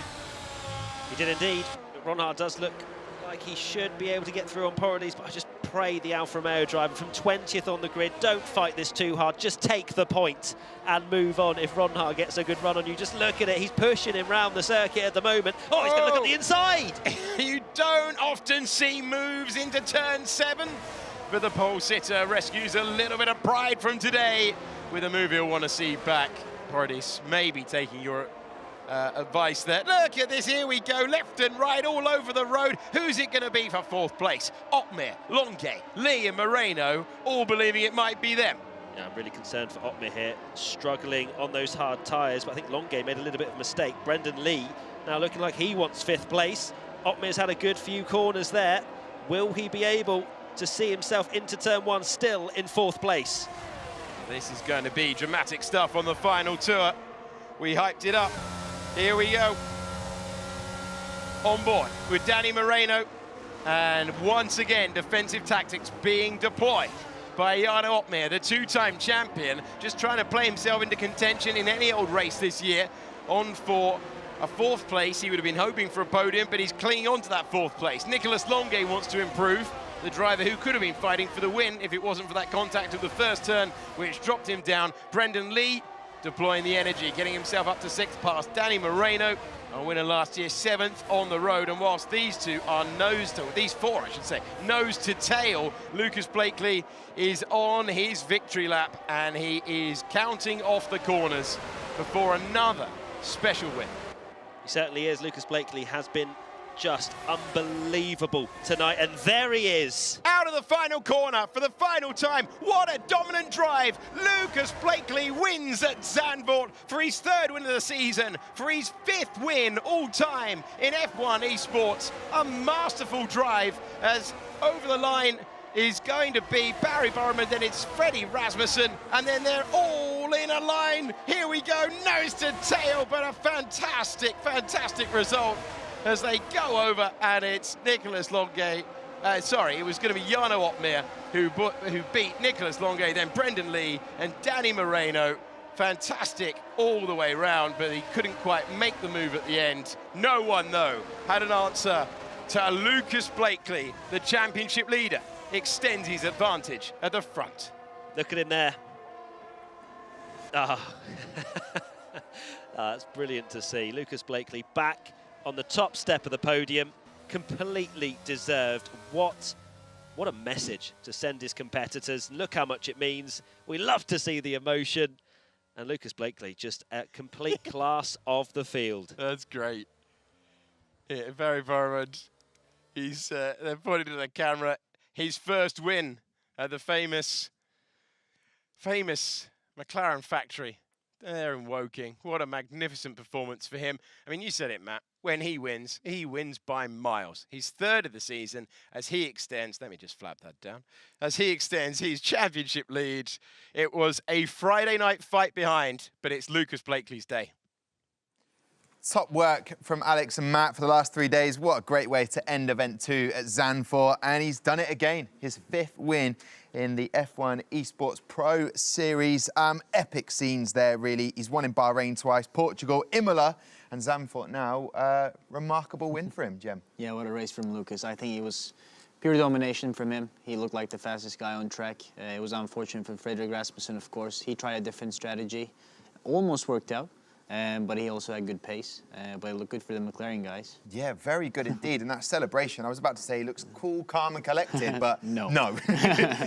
He did indeed. Ronhard does look like he should be able to get through on Paradis, but I just pray the Alfa Romeo driver from 20th on the grid, don't fight this too hard, just take the point and move on. If Ronhard gets a good run on you, just look at it, he's pushing him round the circuit at the moment. Oh, he's going to look at the inside! You don't often see moves into turn 7, but the pole sitter rescues a little bit of pride from today with a move he'll want to see back. Paradis maybe taking your advice there. Look at this, here we go, left and right all over the road. Who's it going to be for 4th place? Otmir, Longe, Lee and Moreno, all believing it might be them. Yeah, I'm really concerned for Otmir here, struggling on those hard tyres, but I think Longe made a little bit of a mistake. Brendan Lee now looking like he wants 5th place. Otmir's had a good few corners there. Will he be able to see himself into turn 1 still in 4th place? This is going to be dramatic stuff on the final tour. We hyped it up. Here we go. On board with Danny Moreno. And once again, defensive tactics being deployed by Jarno Otmir, the 2-time champion, just trying to play himself into contention in any old race this year. On for a 4th place. He would have been hoping for a podium, but he's clinging on to that 4th place. Nicolas Longe wants to improve. The driver who could have been fighting for the win if it wasn't for that contact of the first turn, which dropped him down. Brendan Lee deploying the energy, getting himself up to 6th past Danny Moreno, a winner last year, 7th on the road. And whilst these two are these four, I should say, nose to tail, Lucas Blakely is on his victory lap and he is counting off the corners before another special win. He certainly is. Lucas Blakely has been just unbelievable tonight, and there he is. Out of the final corner for the final time. What a dominant drive. Lucas Blakely wins at Zandvoort for his 3rd win of the season, for his 5th win all time in F1 Esports. A masterful drive as over the line is going to be Barry Borman, then it's Freddie Rasmussen, and then they're all in a line. Here we go, nose to tail, but a fantastic, fantastic result as they go over, and it's Nicolas Longe. Sorry, it was going to be Jarno Otmir who beat Nicolas Longe, then Brendan Lee and Danny Moreno. Fantastic all the way round, but he couldn't quite make the move at the end. No one, though, had an answer to Lucas Blakely, the championship leader, extends his advantage at the front. Look at him there. It's brilliant to see. Lucas Blakely back on the top step of the podium, completely deserved. What a message to send his competitors. Look how much it means. We love to see the emotion. And Lucas Blakely, just a complete class of the field. That's great. Yeah, very much. He's they're pointing to the camera. His 1st win at the famous McLaren factory there in Woking. What a magnificent performance for him. I mean, you said it, Matt. When he wins by miles. He's 3rd of the season as he extends, let me just flap that down, as he extends his championship lead. It was a Friday night fight behind, but it's Lucas Blakely's day. Top work from Alex and Matt for the last 3 days. What a great way to end event 2 at Zandvoort. And he's done it again. His 5th win in the F1 Esports Pro Series. Epic scenes there, really. He's won in Bahrain twice, Portugal, Imola, and Zandvoort now. Remarkable win for him, Jem. Yeah, what a race from Lucas. I think it was pure domination from him. He looked like the fastest guy on track. It was unfortunate for Fredrik Rasmussen, of course. He tried a different strategy. Almost worked out. But he also had good pace, but it looked good for the McLaren guys. Yeah, very good indeed. And that celebration, I was about to say he looks cool, calm and collected, but no.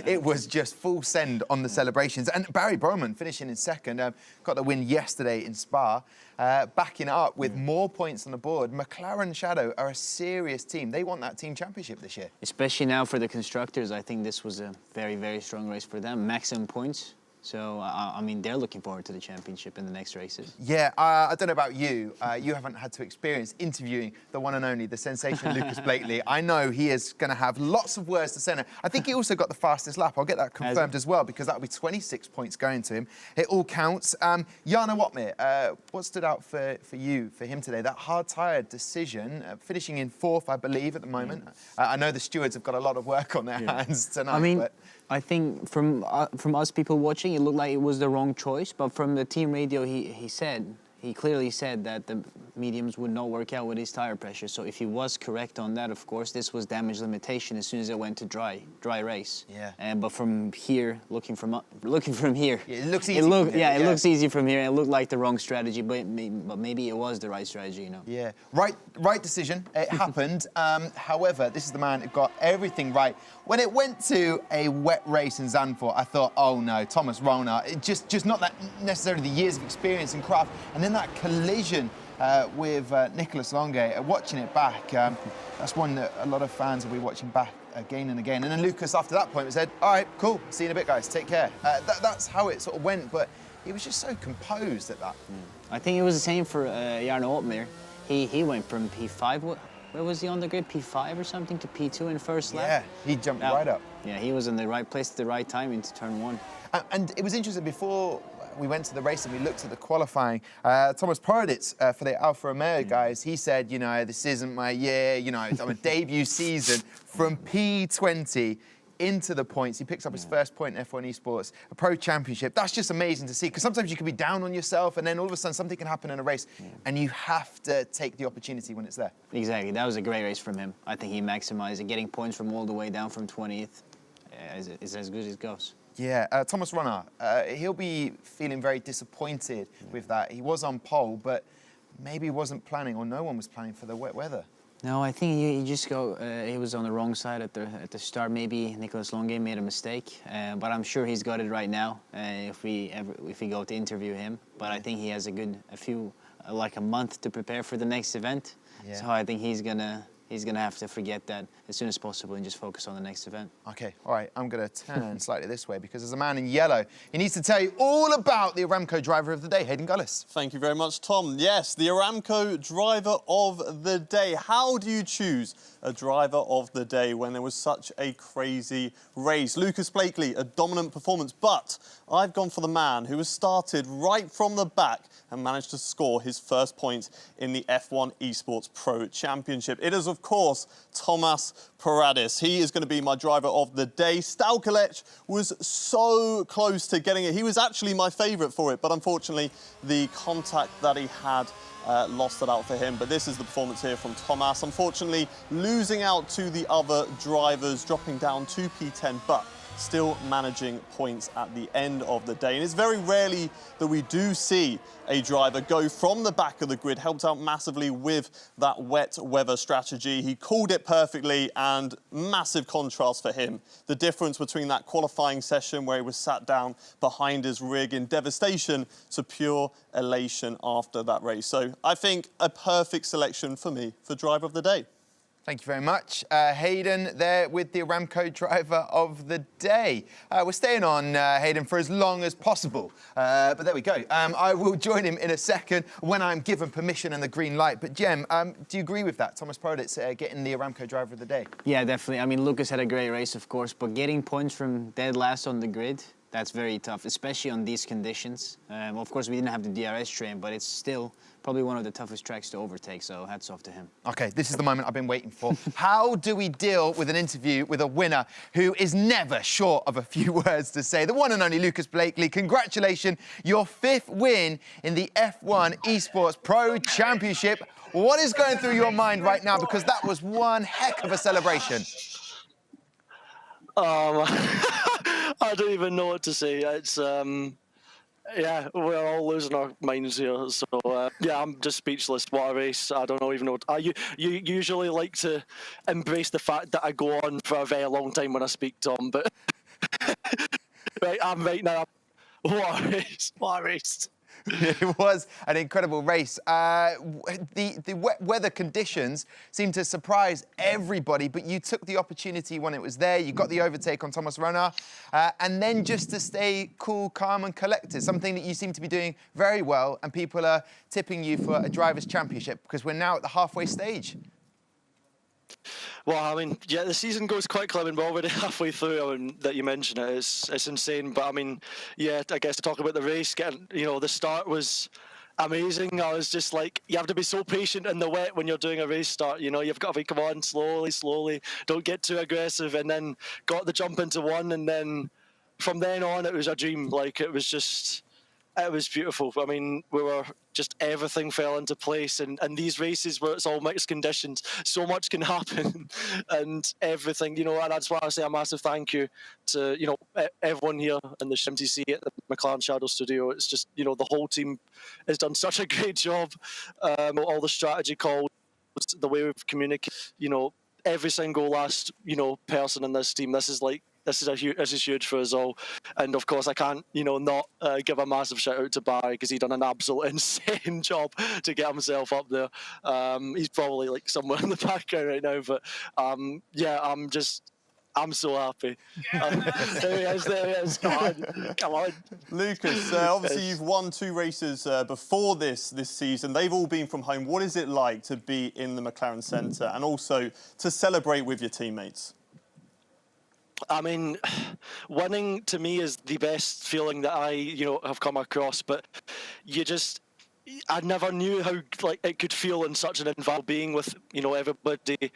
It was just full send on the celebrations. And Barry Borman finishing in 2nd, got the win yesterday in Spa, backing it up with more points on the board. McLaren Shadow are a serious team. They want that team championship this year. Especially now for the constructors, I think this was a very, very strong race for them. Maximum points. So, I mean, they're looking forward to the championship in the next races. Yeah, I don't know about you. You haven't had to experience interviewing the one and only, the sensation Lucas Blakely. I know he is going to have lots of words to say. I think he also got the fastest lap. I'll get that confirmed as well, because that'll be 26 points going to him. It all counts. Jarno Otmir, what stood out for him today? That hard-tired decision, finishing in 4th, I believe, at the moment. I know the stewards have got a lot of work on their hands tonight. I mean, I think from us people watching, it looked like it was the wrong choice, but from the team radio, he said he clearly said that the mediums would not work out with his tire pressure. So if he was correct on that, of course, this was damage limitation as soon as it went to dry race. Yeah. But from here, looking from here, it looks easy. It looks easy from here. It looked like the wrong strategy, but maybe it was the right strategy, you know. Yeah, right decision. It happened. However, this is the man who got everything right. When it went to a wet race in Zandvoort, I thought, oh no, Thomas Rona, just not that necessarily the years of experience and craft, and then that collision with Nicolas Longuet, watching it back, that's one that a lot of fans will be watching back again and again. And then Lucas, after that point, said, all right, cool, see you in a bit, guys, take care. That's how it sort of went, but he was just so composed at that. I think it was the same for Jarno Opmeer. He went from P5, where was he on the grid, P5 or something, to P2 in first lap? Yeah, he jumped right up. Yeah, he was in the right place at the right time into turn 1. And it was interesting, before we went to the race and we looked at the qualifying, Thomas Proditz, for the Alfa Romeo guys, he said, you know, this isn't my year, you know, it's my debut season. From P20 into the points, he picks up his first point in F1 Esports, a pro championship. That's just amazing to see, because sometimes you can be down on yourself and then all of a sudden something can happen in a race and you have to take the opportunity when it's there. Exactly, that was a great race from him. I think he maximized it, getting points from all the way down from 20th is as good as it goes. Yeah, Thomas Rona, he'll be feeling very disappointed with that. He was on pole, but maybe he wasn't planning, or no one was planning for the wet weather. No, I think he just he was on the wrong side at the start. Maybe Nicolas Longuet made a mistake, but I'm sure he's got it right now if we go to interview him. But I think he has a month to prepare for the next event. Yeah. So I think he's gonna have to forget that as soon as possible and just focus on the next event. Okay, all right, I'm gonna turn slightly this way because there's a man in yellow. He needs to tell you all about the Aramco driver of the day, Hayden Gullis. Thank you very much, Tom. Yes, the Aramco driver of the day. How do you choose a driver of the day when there was such a crazy race? Lucas Blakely, a dominant performance, but I've gone for the man who has started right from the back and managed to score his first point in the F1 Esports Pro Championship. It is, of course, Tomas Paradis. He is going to be my driver of the day. Stalkalec was so close to getting it. He was actually my favourite for it, but unfortunately, the contact that he had lost it out for him. But this is the performance here from Tomas. Unfortunately, losing out to the other drivers, dropping down to P10, but still managing points at the end of the day. And it's very rarely that we do see a driver go from the back of the grid, helped out massively with that wet weather strategy. He called it perfectly, and massive contrast for him. The difference between that qualifying session where he was sat down behind his rig in devastation to pure elation after that race. So I think a perfect selection for me for driver of the day. Thank you very much. Hayden there with the Aramco driver of the day. We're staying on Hayden for as long as possible, but there we go. I will join him in a second when I'm given permission and the green light. But Jem, do you agree with that? Thomas Proditz getting the Aramco driver of the day? Yeah, definitely. I mean, Lucas had a great race, of course, but getting points from dead last on the grid, that's very tough, especially on these conditions. Of course, we didn't have the DRS train, but it's still probably one of the toughest tracks to overtake, so hats off to him. Okay, this is the moment I've been waiting for. How do we deal with an interview with a winner who is never short of a few words to say? The one and only Lucas Blakely, congratulations, your 5th win in the F1 Esports Pro Championship. What is going through your mind right now? Because that was one heck of a celebration. I don't even know what to say. It's yeah, we're all losing our minds here. So yeah, I'm just speechless. What a race! I don't even know. You usually like to embrace the fact that I go on for a very long time when I speak, Tom. But right now. What a race! What a race! It was an incredible race. The wet weather conditions seemed to surprise everybody, but you took the opportunity when it was there. You got the overtake on Thomas Rona, and then just to stay cool, calm and collected, something that you seem to be doing very well, and people are tipping you for a Drivers' Championship because we're now at the halfway stage. Well, I mean, yeah, the season goes quickly. I mean, we're already halfway through. I mean, that you mentioned it, it's insane. But I mean, yeah, I guess to talk about the race, the start was amazing. I was just like, you have to be so patient in the wet when you're doing a race start. You know, you've got to be, come on, slowly, don't get too aggressive. And then got the jump into one, and then from then on, it was a dream. Like, it was just It was beautiful. I mean, everything fell into place, and these races where it's all mixed conditions, so much can happen, and everything, and that's why I say a massive thank you to, everyone here in the MTC at the McLaren Shadow Studio. It's just, the whole team has done such a great job. All the strategy calls, the way we've communicated, every single last, person in this team. This is huge for us all, and of course I can't, not give a massive shout out to Barry, because he's done an absolute insane job to get himself up there. He's probably like somewhere in the background right now, but I'm so happy. There he is. Come on. Lucas, obviously you've won 2 races before this season. They've all been from home. What is it like to be in the McLaren Centre and also to celebrate with your teammates? I mean, winning to me is the best feeling that I, have come across. But I never knew how it could feel in such an environment, being with everybody,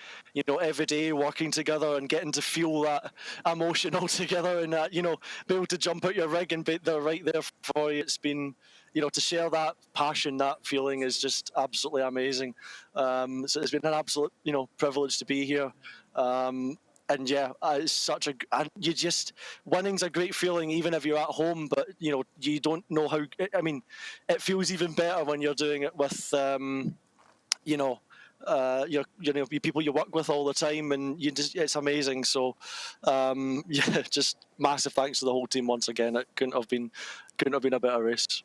every day working together and getting to feel that emotion all together, and that be able to jump out your rig and they're right there for you. It's been to share that passion, that feeling is just absolutely amazing. So it's been an absolute privilege to be here. And it's such winning's a great feeling, even if you're at home, but you don't know how. I mean, it feels even better when you're doing it with your people you work with all the time, and it's amazing. So just massive thanks to the whole team once again. It couldn't have been a better race.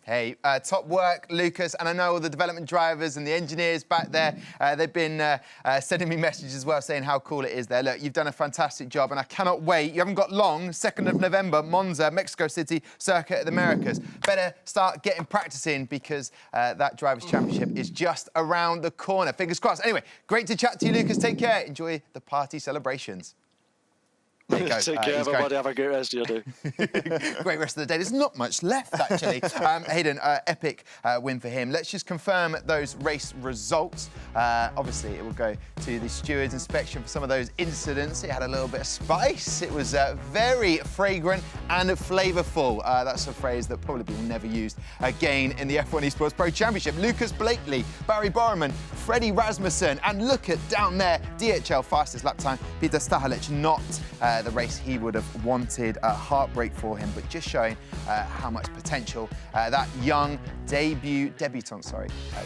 Hey, top work, Lucas. And I know all the development drivers and the engineers back there, they've been sending me messages as well saying how cool it is there. Look, you've done a fantastic job, and I cannot wait. You haven't got long. 2nd of November, Monza, Mexico City, Circuit of the Americas. Better start getting practicing, because that Drivers' Championship is just around the corner. Fingers crossed. Anyway, great to chat to you, Lucas. Take care. Enjoy the party celebrations. There you go. Take care, everybody. Have a great rest of your day. Great rest of the day. There's not much left, actually. Hayden, epic win for him. Let's just confirm those race results. Obviously, it will go to the steward's inspection for some of those incidents. It had a little bit of spice. It was very fragrant and flavourful. That's a phrase that probably will never used again in the F1 Esports Pro Championship. Lucas Blakely, Barry Borman, Freddie Rasmussen, and look at down there, DHL fastest lap time, Peter Stahalic, not the race he would have wanted. Heartbreak for him, but just showing how much potential that young debutant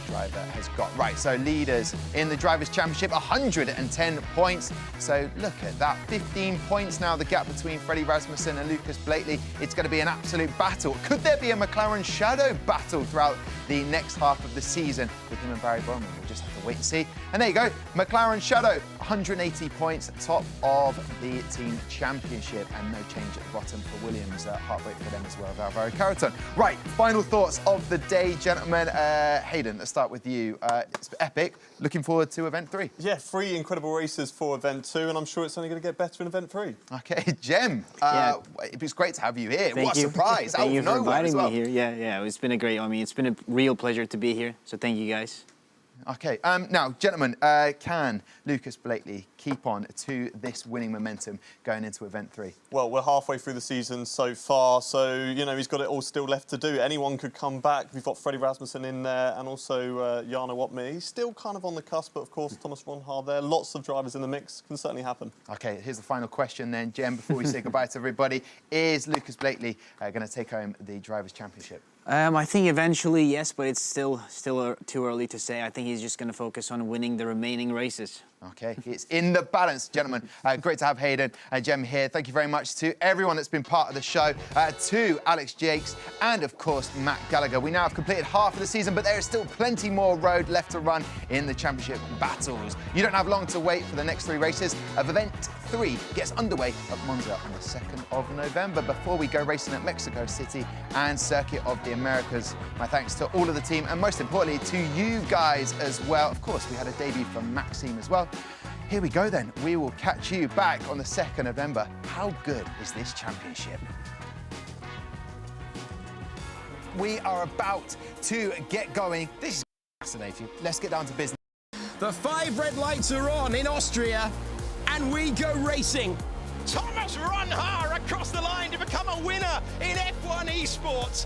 driver has got. Right, so leaders in the Drivers' Championship, 110 points. So look at that, 15 points now, the gap between Freddie Rasmussen and Lucas Blakely. It's going to be an absolute battle. Could there be a McLaren Shadow battle throughout the next half of the season with him and Barry Bowman? We'll just have to wait and see. And there you go, McLaren Shadow, 180 points, top of the team championship, and no change at the bottom for Williams. Heartbreak for them as well, Alvaro Carreton. Right, final thoughts of the day, gentlemen. Hayden, let's start with you. It's epic. Looking forward to Event 3. Yeah, 3 incredible races for Event 2, and I'm sure it's only going to get better in Event 3. Okay, Jem, it was great to have you here. Thank what a you. surprise. Thank you for inviting me here. Yeah, it's been it's been a real pleasure to be here, so thank you guys. Okay, now, gentlemen, can Lucas Blakely keep on to this winning momentum going into Event 3? Well, we're halfway through the season so far, so, he's got it all still left to do. Anyone could come back. We've got Freddie Rasmussen in there, and also Jarno Wopmer. He's still kind of on the cusp, but, of course, Thomas Ronhard there. Lots of drivers in the mix. Can certainly happen. Okay, here's the final question then, Jem, before we say goodbye to everybody. Is Lucas Blakely going to take home the Drivers' Championship? I think eventually, yes, but it's still too early to say. I think he's just going to focus on winning the remaining races. Okay, it's in the balance, gentlemen. Great to have Hayden and Jem here. Thank you very much to everyone that's been part of the show, to Alex Jakes and, of course, Matt Gallagher. We now have completed half of the season, but there is still plenty more road left to run in the championship battles. You don't have long to wait for the next 3 races. Event 3 gets underway at Monza on the 2nd of November before we go racing at Mexico City and Circuit of the Americas. My thanks to all of the team, and most importantly to you guys as well. Of course, we had a debut from Maxime as well. Here we go then. We will catch you back on the 2nd of November. How good is this championship? We are about to get going. This is fascinating. Let's get down to business. The 5 red lights are on in Austria, and we go racing. Thomas Ronhard across the line to become a winner in F1 Esports.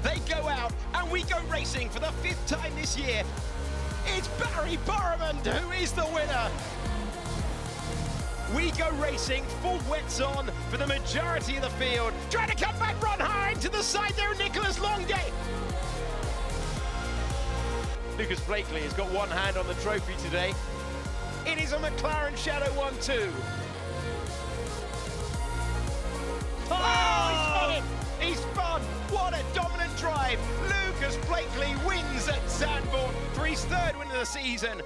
They go out and we go racing for the 5th time this year. It's Barry Borremond who is the winner. We go racing, full wets on for the majority of the field. Trying to come back, run hard to the side there, Nicholas Longday. Lucas Blakely has got one hand on the trophy today. It is a McLaren Shadow 1-2. Oh, he's spun it! He's spun! What a dominant drive! Lucas Blakely wins at Zandvoort for his 3rd win of the season.